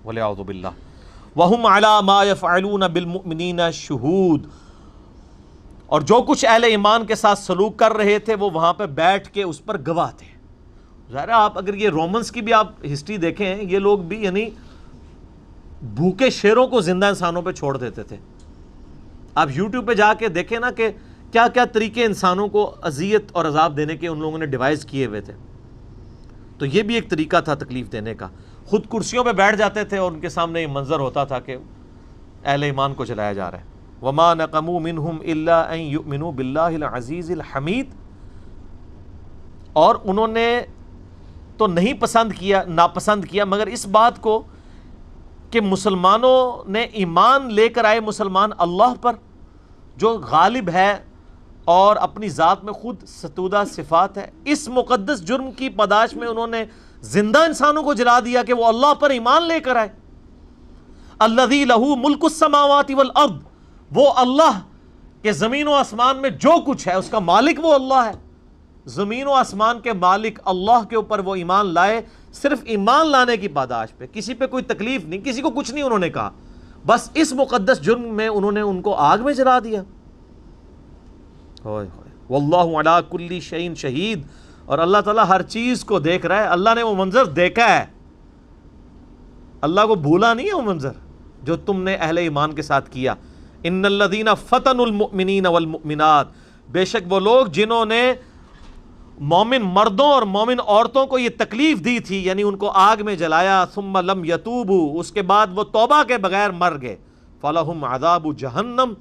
وَلِعَوْذُ بِاللَّهِ. وَهُمْ عَلَى مَا يَفْعَلُونَ بِالْمُؤْمِنِينَ شُهُودٌ, اور جو کچھ اہل ایمان کے ساتھ سلوک کر رہے تھے وہ وہاں پہ بیٹھ کے اس پر گواہ تھے. ظاہر ہے آپ اگر یہ رومنس کی بھی آپ ہسٹری دیکھیں, یہ لوگ بھی یعنی بھوکے شیروں کو زندہ انسانوں پہ چھوڑ دیتے تھے. آپ یوٹیوب پہ جا کے دیکھیں نا کہ کیا کیا طریقے انسانوں کو اذیت اور عذاب دینے کے ان لوگوں نے ڈیوائز کیے ہوئے تھے. تو یہ بھی ایک طریقہ تھا تکلیف دینے کا. خود کرسیوں پہ بیٹھ جاتے تھے اور ان کے سامنے یہ منظر ہوتا تھا کہ اہل ایمان کو جلایا جا رہا ہے. وَمَا نَقَمُوا مِنْهُمْ إِلَّا أَن يُؤْمِنُوا بِاللَّهِ الْعَزِيزِ الْحَمِيدِ, اور انہوں نے تو نہیں ناپسند کیا مگر اس بات کو کہ مسلمانوں نے ایمان لے کر آئے مسلمان اللہ پر جو غالب ہے اور اپنی ذات میں خود ستودہ صفات ہے. اس مقدس جرم کی پاداش میں انہوں نے زندہ انسانوں کو جلا دیا کہ وہ اللہ پر ایمان لے کر آئے. الذی لہ ملک السماوات والارض, وہ اللہ کہ زمین و آسمان میں جو کچھ ہے اس کا مالک وہ اللہ ہے. زمین و آسمان کے مالک اللہ کے اوپر وہ ایمان لائے, صرف ایمان لانے کی پاداش پہ, کسی پہ کوئی تکلیف نہیں, کسی کو کچھ نہیں انہوں نے کہا, بس اس مقدس جرم میں انہوں نے ان کو آگ میں جلا دیا. واللہ علی کل شیء شہید, اور اللہ تعالیٰ ہر چیز کو دیکھ رہا ہے. اللہ نے وہ منظر دیکھا ہے, اللہ کو بھولا نہیں ہے وہ منظر جو تم نے اہل ایمان کے ساتھ کیا. ان الذین فتنوا المؤمنین والمؤمنات, بے شک وہ لوگ جنہوں نے مومن مردوں اور مومن عورتوں کو یہ تکلیف دی تھی, یعنی ان کو آگ میں جلایا. ثم لم یتوبوا, اس کے بعد وہ توبہ کے بغیر مر گئے. فلہم عذاب جہنم,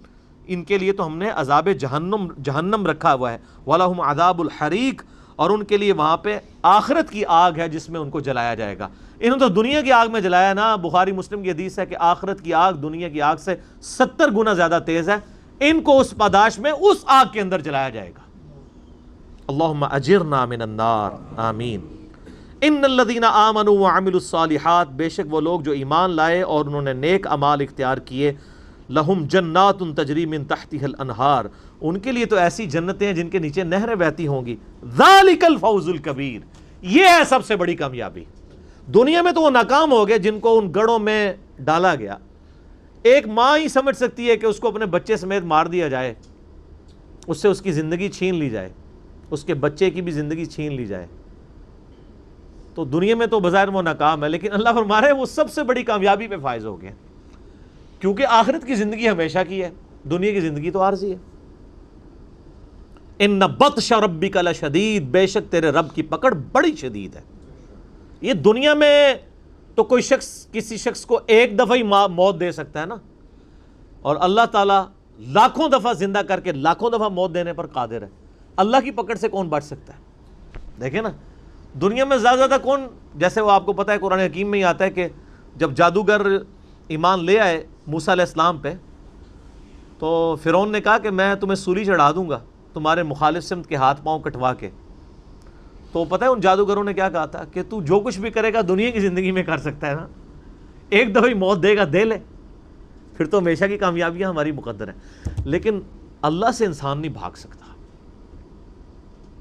ان کے لیے تو ہم نے عذاب جہنم رکھا ہوا ہے. ولہم عذاب الحریق, اور ان کے لیے وہاں پہ آخرت کی آگ ہے جس میں ان کو جلایا جائے گا. انہوں نے تو دنیا کی آگ میں جلایا نا. بخاری مسلم کی حدیث ہے کہ آخرت کی آگ دنیا کی آگ سے 70 گنا زیادہ تیز ہے. ان کو اس پاداش میں اس آگ کے اندر جلایا جائے گا. اللہم اجرنا من النار, آمین. ان الذین آمنوا وعملوا الصالحات, بے شک وہ لوگ جو ایمان لائے اور انہوں نے نیک اعمال اختیار کیے. لہم جنات تجری من تحتها الانہار, ان کے لیے تو ایسی جنتیں ہیں جن کے نیچے نہریں بہتی ہوں گی. ذالک الفوز الکبیر, یہ ہے سب سے بڑی کامیابی. دنیا میں تو وہ ناکام ہو گئے جن کو ان گڑھوں میں ڈالا گیا. ایک ماں ہی سمجھ سکتی ہے کہ اس کو اپنے بچے سمیت مار دیا جائے, اس سے اس کی زندگی چھین لی جائے, اس کے بچے کی بھی زندگی چھین لی جائے. تو دنیا میں تو بظاہر وہ ناکام ہے, لیکن اللہ فرما رہے ہیں وہ سب سے بڑی کامیابی پہ فائز ہو گئے, کیونکہ آخرت کی زندگی ہمیشہ کی ہے, دنیا کی زندگی تو عارضی ہے. ان بطش ربک لشدید, بے شک تیرے رب کی پکڑ بڑی شدید ہے. یہ دنیا میں تو کوئی شخص کسی شخص کو ایک دفعہ ہی موت دے سکتا ہے نا, اور اللہ تعالیٰ لاکھوں دفعہ زندہ کر کے لاکھوں دفعہ موت دینے پر قادر ہے. اللہ کی پکڑ سے کون بچ سکتا ہے؟ دیکھیں نا دنیا میں زیادہ کون، جیسے وہ آپ کو پتہ ہے قرآن حکیم میں ہی آتا ہے کہ جب جادوگر ایمان لے آئے موسیٰ علیہ السلام پہ تو فرعون نے کہا کہ میں تمہیں سولی چڑھا دوں گا تمہارے مخالف سمت کے ہاتھ پاؤں کٹوا کے. تو پتہ ہے ان جادوگروں نے کیا کہا تھا کہ تو جو کچھ بھی کرے گا دنیا کی زندگی میں کر سکتا ہے نا، ایک دفعہ ہی موت دے گا دے لے، پھر تو ہمیشہ کی کامیابیاں ہماری مقدر ہیں. لیکن اللہ سے انسان نہیں بھاگ سکتا.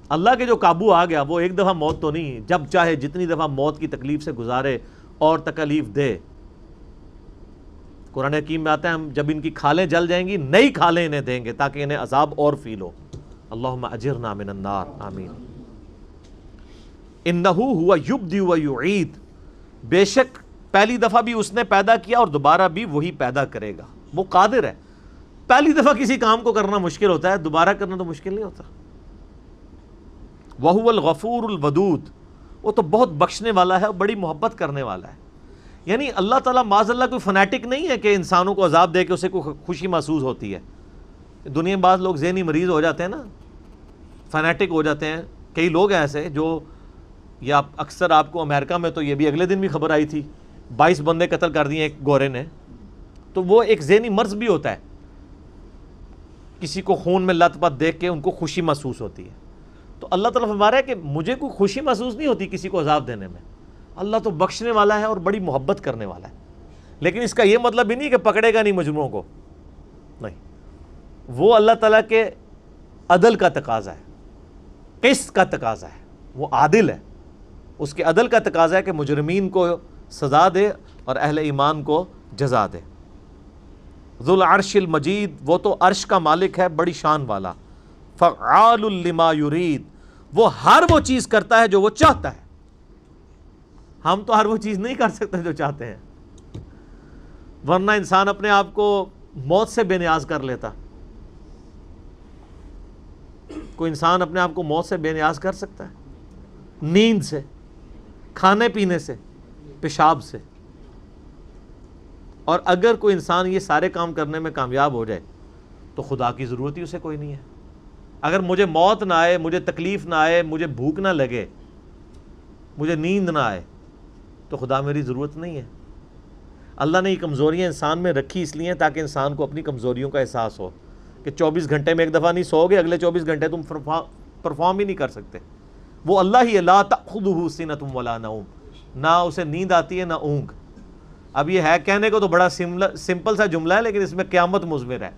اللہ کے جو قابو آ گیا وہ ایک دفعہ موت تو نہیں، جب چاہے جتنی دفعہ موت کی تکلیف سے گزارے اور تکلیف دے. قرآن حکیم میں آتا ہے ہم جب ان کی کھالیں جل جائیں گی نئی کھالیں انہیں دیں گے تاکہ انہیں عذاب اور فیل ہو. اللہم اجرنا من النار آمین. انہ ہوا یبدی و یعید، بے شک پہلی دفعہ بھی اس نے پیدا کیا اور دوبارہ بھی وہی پیدا کرے گا. وہ قادر ہے. پہلی دفعہ کسی کام کو کرنا مشکل ہوتا ہے، دوبارہ کرنا تو مشکل نہیں ہوتا. وَهُوَ الْغَفُورُ الْوَدُودُ، وہ تو بہت بخشنے والا ہے اور بڑی محبت کرنے والا ہے. یعنی اللہ تعالیٰ معاذ اللہ کوئی فنیٹک نہیں ہے کہ انسانوں کو عذاب دے کے اسے کوئی خوشی محسوس ہوتی ہے. دنیا میں بعض لوگ ذہنی مریض ہو جاتے ہیں نا، فنیٹک ہو جاتے ہیں. کئی لوگ ہیں ایسے جو، یا اکثر آپ کو امریکہ میں تو یہ بھی اگلے دن بھی خبر آئی تھی 22 بندے قتل کر دیے ایک گورے نے. تو وہ ایک ذہنی مرض بھی ہوتا ہے، کسی کو خون میں لت پت دیکھ کے ان کو خوشی محسوس ہوتی ہے. تو اللہ تعالیٰ فرما رہا ہے کہ مجھے کوئی خوشی محسوس نہیں ہوتی کسی کو عذاب دینے میں. اللہ تو بخشنے والا ہے اور بڑی محبت کرنے والا ہے. لیکن اس کا یہ مطلب بھی نہیں کہ پکڑے گا نہیں مجرموں کو، نہیں. وہ اللہ تعالیٰ کے عدل کا تقاضا ہے، قسط کا تقاضا ہے. وہ عادل ہے، اس کے عدل کا تقاضا ہے کہ مجرمین کو سزا دے اور اہل ایمان کو جزا دے. ذو العرش المجید، وہ تو عرش کا مالک ہے بڑی شان والا. فعال لما یرید، وہ ہر وہ چیز کرتا ہے جو وہ چاہتا ہے. ہم تو ہر وہ چیز نہیں کر سکتے جو چاہتے ہیں، ورنہ انسان اپنے آپ کو موت سے بے نیاز کر لیتا. کوئی انسان اپنے آپ کو موت سے بے نیاز کر سکتا ہے؟ نیند سے، کھانے پینے سے، پیشاب سے. اور اگر کوئی انسان یہ سارے کام کرنے میں کامیاب ہو جائے تو خدا کی ضرورت ہی اسے کوئی نہیں ہے. اگر مجھے موت نہ آئے، مجھے تکلیف نہ آئے، مجھے بھوک نہ لگے، مجھے نیند نہ آئے تو خدا میری ضرورت نہیں ہے. اللہ نے یہ کمزوریاں انسان میں رکھی اس لیے تاکہ انسان کو اپنی کمزوریوں کا احساس ہو کہ 24 گھنٹے میں ایک دفعہ نہیں سو گے، اگلے 24 گھنٹے تم پرفارم ہی نہیں کر سکتے. وہ اللہ ہی ہے، لا تأخذہ سنۃ ولا نوم، نہ اسے نیند آتی ہے نہ اونگ. اب یہ ہے کہنے کو تو بڑا سمپل سا جملہ ہے، لیکن اس میں قیامت مضمر ہے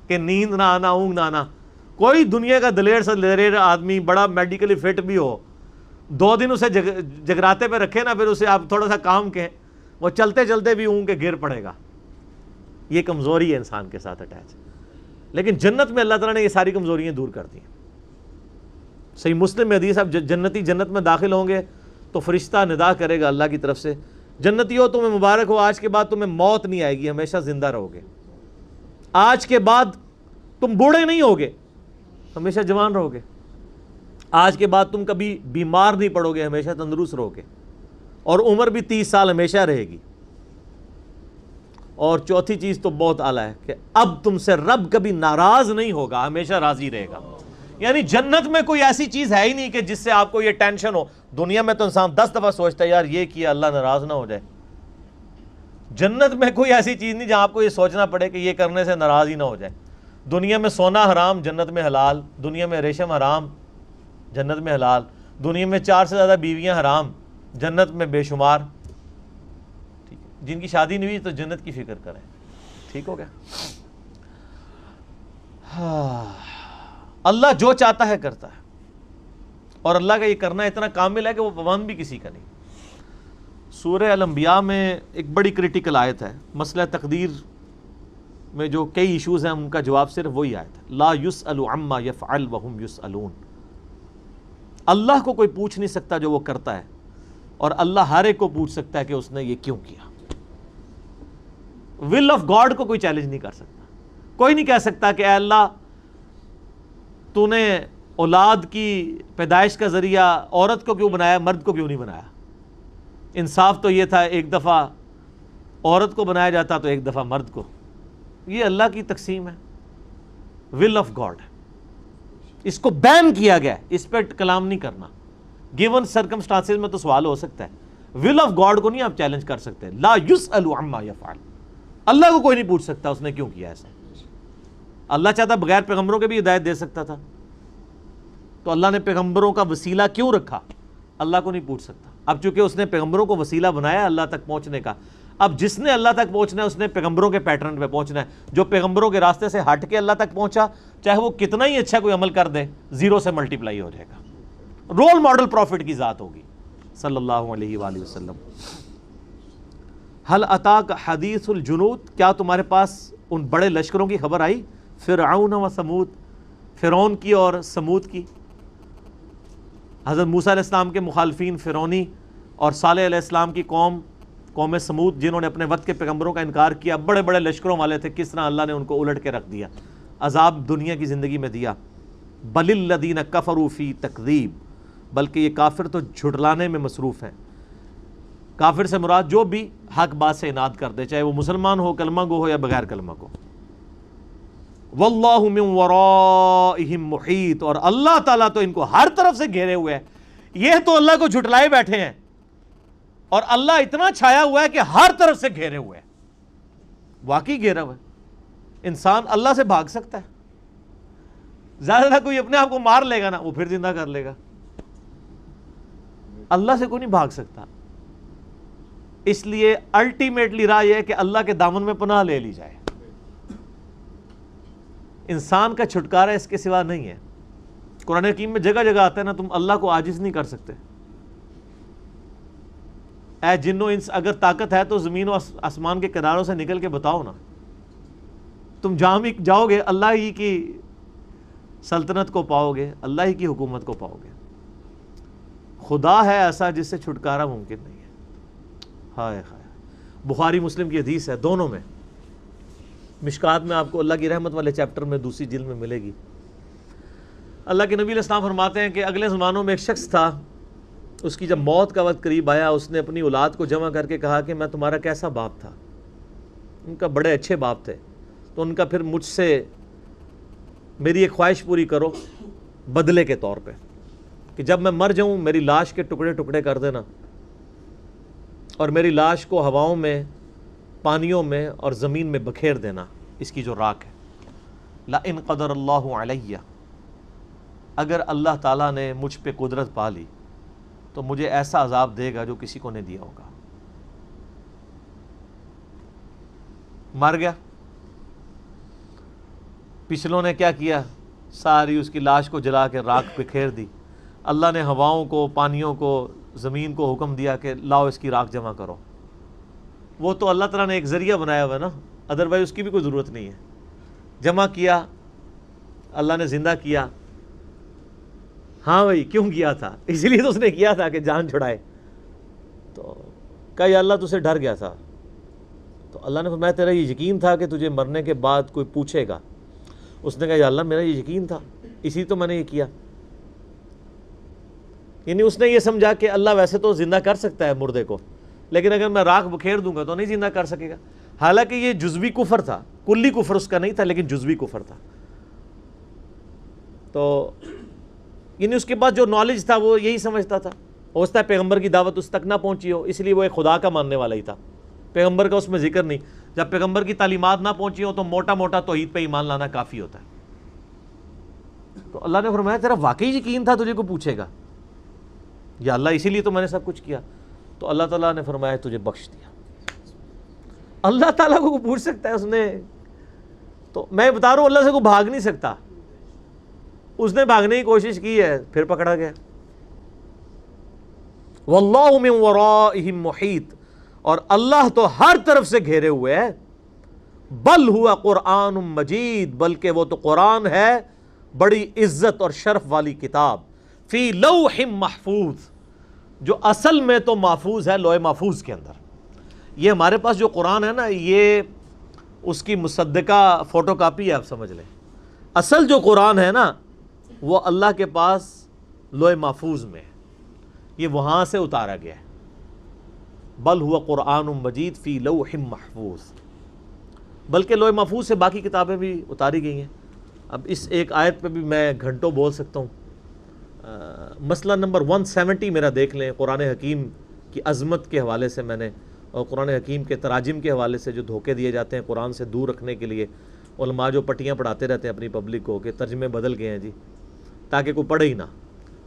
کہ نیند نہ آنا، اونگ نہ آنا. کوئی دنیا کا دلیر سے دلیر آدمی بڑا میڈیکلی فٹ بھی ہو، 2 دن اسے جگراتے پہ رکھے نا، پھر اسے آپ تھوڑا سا کام کہیں، وہ چلتے چلتے بھی اونگ کے گر پڑے گا. یہ کمزوری ہے انسان کے ساتھ اٹیچ. لیکن جنت میں اللہ تعالیٰ نے یہ ساری کمزوریاں دور کر دی ہیں. صحیح مسلم میں حدیث، اب جنتی جنت میں داخل ہوں گے تو فرشتہ ندا کرے گا اللہ کی طرف سے، جنتیوں تمہیں مبارک ہو، آج کے بعد تمہیں موت نہیں آئے گی، ہمیشہ زندہ رہو گے. آج کے بعد تم بوڑھے نہیں ہوگے، ہمیشہ جوان رہو گے. آج کے بعد تم کبھی بیمار نہیں پڑو گے، ہمیشہ تندرست رہو گے. اور عمر بھی 30 سال ہمیشہ رہے گی. اور چوتھی چیز تو بہت اعلیٰ ہے کہ اب تم سے رب کبھی ناراض نہیں ہوگا، ہمیشہ راضی رہے گا. یعنی جنت میں کوئی ایسی چیز ہے ہی نہیں کہ جس سے آپ کو یہ ٹینشن ہو. دنیا میں تو انسان 10 دفعہ سوچتا ہے یار یہ کیا اللہ ناراض نہ ہو جائے. جنت میں کوئی ایسی چیز نہیں جہاں آپ کو یہ سوچنا پڑے کہ یہ کرنے سے ناراض ہی نہ ہو جائے. دنیا میں سونا حرام، جنت میں حلال. دنیا میں ریشم حرام، جنت میں حلال. دنیا میں 4 سے زیادہ بیویاں حرام، جنت میں بے شمار. ٹھیک ہے، جن کی شادی نہیں ہوئی تو جنت کی فکر کریں. ٹھیک ہو گیا. اللہ جو چاہتا ہے کرتا ہے، اور اللہ کا یہ کرنا اتنا کامل ہے کہ وہ پابند بھی کسی کا نہیں. سورہ الانبیاء میں ایک بڑی کریٹیکل آیت ہے، مسئلہ تقدیر میں جو کئی ایشوز ہیں ان کا جواب صرف وہی آیت ہے. لا یسأل عما یفعل وہم یسألون. اللہ کو کوئی پوچھ نہیں سکتا جو وہ کرتا ہے، اور اللہ ہر ایک کو پوچھ سکتا ہے کہ اس نے یہ کیوں کیا. ول آف گاڈ کو کوئی چیلنج نہیں کر سکتا. کوئی نہیں کہہ سکتا کہ اے اللہ تو نے اولاد کی پیدائش کا ذریعہ عورت کو کیوں بنایا، مرد کو کیوں نہیں بنایا. انصاف تو یہ تھا ایک دفعہ عورت کو بنایا جاتا تو ایک دفعہ مرد کو. یہ اللہ کی تقسیم ہے، ول آف گاڈ ہے، اس کو بین کیا گیا ہے، اس پہ کلام نہیں کرنا. گیون سرکمسٹانسز میں تو سوال ہو سکتا ہے، ول آف گاڈ کو نہیں آپ چیلنج کر سکتے. لا یسأل عما یفعل، اللہ کو کوئی نہیں پوچھ سکتا اس نے کیوں کیا ایسا. اللہ چاہتا بغیر پیغمبروں کے بھی ہدایت دے سکتا تھا، تو اللہ نے پیغمبروں کا وسیلہ کیوں رکھا؟ اللہ کو نہیں پوچھ سکتا. اب چونکہ اس نے پیغمبروں کو وسیلہ بنایا اللہ تک پہنچنے کا، اب جس نے اللہ تک پہنچنا ہے اس نے پیغمبروں کے پیٹرن پہ پہنچنا ہے. جو پیغمبروں کے راستے سے ہٹ کے اللہ تک پہنچا، چاہے وہ کتنا ہی اچھا کوئی عمل کر دے، زیرو سے ملٹیپلائی ہو جائے گا. رول ماڈل پروفٹ کی ذات ہوگی صلی اللہ علیہ وآلہ وسلم. حل اتاک حدیث الجنود، کیا تمہارے پاس ان بڑے لشکروں کی خبر آئی؟ فرعون و سمود، فرعون کی اور سمود کی. حضرت موسیٰ علیہ السلام کے مخالفین فرعونی اور صالح علیہ السلام کی قوم سمود جنہوں نے اپنے وقت کے پیغمبروں کا انکار کیا، بڑے بڑے لشکروں والے تھے، کس طرح اللہ نے ان کو الٹ کے رکھ دیا، عذاب دنیا کی زندگی میں دیا. بل الذین کفروا فی تکذیب، بلکہ یہ کافر تو جھٹلانے میں مصروف ہیں. کافر سے مراد جو بھی حق بات سے اناد کر دے، چاہے وہ مسلمان ہو، کلمہ گو ہو یا بغیر کلمہ گو. واللہ من ورائہم محیط، اور اللہ تعالیٰ تو ان کو ہر طرف سے گھیرے ہوئے ہے. یہ تو اللہ کو جھٹلائے بیٹھے ہیں اور اللہ اتنا چھایا ہوا ہے کہ ہر طرف سے گھیرے ہوئے ہے. واقعی گھیرا ہوا ہے. انسان اللہ سے بھاگ سکتا ہے؟ زیادہ کوئی اپنے آپ کو مار لے گا نا، وہ پھر زندہ کر لے گا. اللہ سے کوئی نہیں بھاگ سکتا. اس لیے الٹیمیٹلی رائے یہ ہے کہ اللہ کے دامن میں پناہ لے لی جائے. انسان کا چھٹکارا اس کے سوا نہیں ہے. قرآن حکیم میں جگہ جگہ آتا ہے نا، تم اللہ کو عاجز نہیں کر سکتے. اے جن و انس، اگر طاقت ہے تو زمین و آسمان کے کناروں سے نکل کے بتاؤ نا. تم جہاں بھی جاؤ گے اللہ ہی کی سلطنت کو پاؤ گے، اللہ ہی کی حکومت کو پاؤ گے. خدا ہے ایسا جس سے چھٹکارا ممکن نہیں ہے. ہائے ہائے. بخاری مسلم کی حدیث ہے، دونوں میں. مشکات میں آپ کو اللہ کی رحمت والے چیپٹر میں دوسری جلد میں ملے گی. اللہ کے نبی علیہ السلام فرماتے ہیں کہ اگلے زمانوں میں ایک شخص تھا، اس کی جب موت کا وقت قریب آیا، اس نے اپنی اولاد کو جمع کر کے کہا کہ میں تمہارا کیسا باپ تھا. ان کا بڑے اچھے باپ تھے، تو ان کا پھر مجھ سے میری ایک خواہش پوری کرو بدلے کے طور پہ، کہ جب میں مر جاؤں میری لاش کے ٹکڑے ٹکڑے کر دینا اور میری لاش کو ہواؤں میں، پانیوں میں اور زمین میں بکھیر دینا، اس کی جو راکھ ہے. لَإِن قَدَرَ اللَّهُ عَلَيَّ، اگر اللہ تعالیٰ نے مجھ پہ قدرت پا لی تو مجھے ایسا عذاب دے گا جو کسی کو نہیں دیا ہوگا. مر گیا. پچھلوں نے کیا کیا؟ ساری اس کی لاش کو جلا کے راکھ بکھیر دی. اللہ نے ہواؤں کو، پانیوں کو، زمین کو حکم دیا کہ لاؤ اس کی راکھ جمع کرو. وہ تو اللہ تعالیٰ نے ایک ذریعہ بنایا ہوا ہے نا، ادروائز اس کی بھی کوئی ضرورت نہیں ہے. جمع کیا، اللہ نے زندہ کیا. ہاں بھائی کیوں کیا تھا؟ اس لیے تو اس نے کیا تھا کہ جان چھڑائے. تو کہا یا اللہ تجھے ڈر گیا تھا. تو اللہ نے فرمایا تیرا یہ یقین تھا کہ تجھے مرنے کے بعد کوئی پوچھے گا؟ اس نے کہا یا اللہ میرا یہ یقین تھا، اسی تو میں نے یہ کیا. یعنی اس نے یہ سمجھا کہ اللہ ویسے تو زندہ کر سکتا ہے مردے کو، لیکن اگر میں راکھ بکھیر دوں گا تو نہیں زندہ کر سکے گا. حالانکہ یہ جزوی کفر تھا، کلی کفر اس کا نہیں تھا، لیکن جزوی کفر تھا. تو یعنی اس کے بعد جو نالج تھا وہ یہی سمجھتا تھا. ہو سکتا ہے پیغمبر کی دعوت اس تک نہ پہنچی ہو، اس لیے وہ ایک خدا کا ماننے والا ہی تھا، پیغمبر کا اس میں ذکر نہیں. جب پیغمبر کی تعلیمات نہ پہنچی ہو تو موٹا موٹا توحید پہ ایمان لانا کافی ہوتا ہے. تو اللہ نے فرمایا تیرا واقعی یقین تھا تجھے کوئی پوچھے گا؟ یا اللہ اسی لیے تو میں نے سب کچھ کیا. تو اللہ تعالیٰ نے فرمایا تجھے بخش دیا. اللہ تعالیٰ کو پوچھ سکتا ہے اس نے؟ تو میں بتا رہا ہوں اللہ سے کوئی بھاگ نہیں سکتا. اس نے بھاگنے کی کوشش کی ہے، پھر پکڑا گیا. واللہ من ورائہم محیط، اور اللہ تو ہر طرف سے گھیرے ہوئے ہے. بل ہوا قرآن مجید، بلکہ وہ تو قرآن ہے بڑی عزت اور شرف والی کتاب. فی لوح محفوظ، جو اصل میں تو محفوظ ہے لوح محفوظ کے اندر. یہ ہمارے پاس جو قرآن ہے نا، یہ اس کی مصدقہ فوٹو کاپی ہے، آپ سمجھ لیں. اصل جو قرآن ہے نا وہ اللہ کے پاس لوح محفوظ میں ہے، یہ وہاں سے اتارا گیا ہے. بل ہوا قرآن مجید فی لوح محفوظ. بلکہ لوح محفوظ سے باقی کتابیں بھی اتاری گئی ہیں۔ اب اس ایک آیت پہ بھی میں گھنٹوں بول سکتا ہوں۔ مسئلہ نمبر 170 میرا دیکھ لیں، قرآن حکیم کی عظمت کے حوالے سے میں نے، اور قرآن حکیم کے تراجم کے حوالے سے جو دھوکے دیے جاتے ہیں قرآن سے دور رکھنے کے لیے، علماء جو پٹیاں پڑھاتے رہتے ہیں اپنی پبلک کو کہ ترجمے بدل گئے ہیں جی، تاکہ کوئی پڑھے ہی نہ۔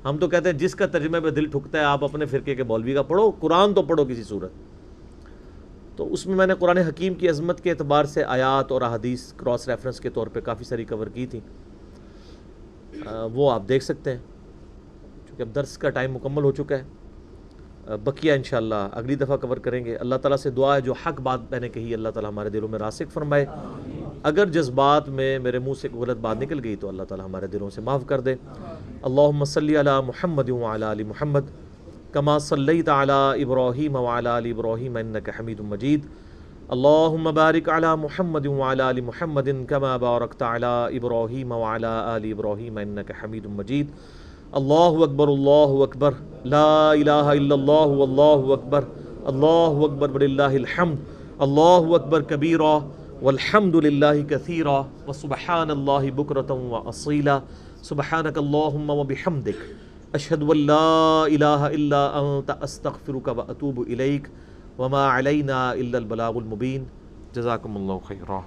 ہم تو کہتے ہیں جس کا ترجمے پہ دل ٹھکتا ہے آپ اپنے فرقے کے مولوی کا پڑھو، قرآن تو پڑھو کسی صورت۔ تو اس میں نے قرآن حکیم کی عظمت کے اعتبار سے آیات اور احادیث کراس ریفرنس کے طور پہ کافی ساری کور کی تھی، وہ آپ دیکھ سکتے ہیں۔ چونکہ اب درس کا ٹائم مکمل ہو چکا ہے، بقیہ انشاءاللہ اگلی دفعہ کور کریں گے۔ اللہ تعالیٰ سے دعا ہے جو حق بات میں نے کہی اللہ تعالیٰ ہمارے دلوں میں راسخ فرمائے، اگر جذبات میں میرے منہ سے کوئی غلط بات نکل گئی تو اللہ تعالیٰ ہمارے دلوں سے معاف کر دے۔ اللہم صلی علی محمد وعلی آل محمد کما صلیت علی ابراہیم وعلی آل ابراہیم انک حمید مجید۔ اللہم بارک علی محمد وعلی آل محمد کما بارکت علی ابراہیم وعلی آل ابراہیم انک حمید مجید۔ اللہ اکبر لا الہ الا اللہ واللہ اکبر وللہ الحمد، اللہ اکبر کبیرا والحمد للہ کثیرا وسبحان اللہ بکرۃ واصیلا۔ سبحانک اللہم وبحمدک اشہد ان لا الہ الا انت استغفرک واتوب الیک وما علینا الا البلاغ المبین۔ جزاکم اللہ خیرا۔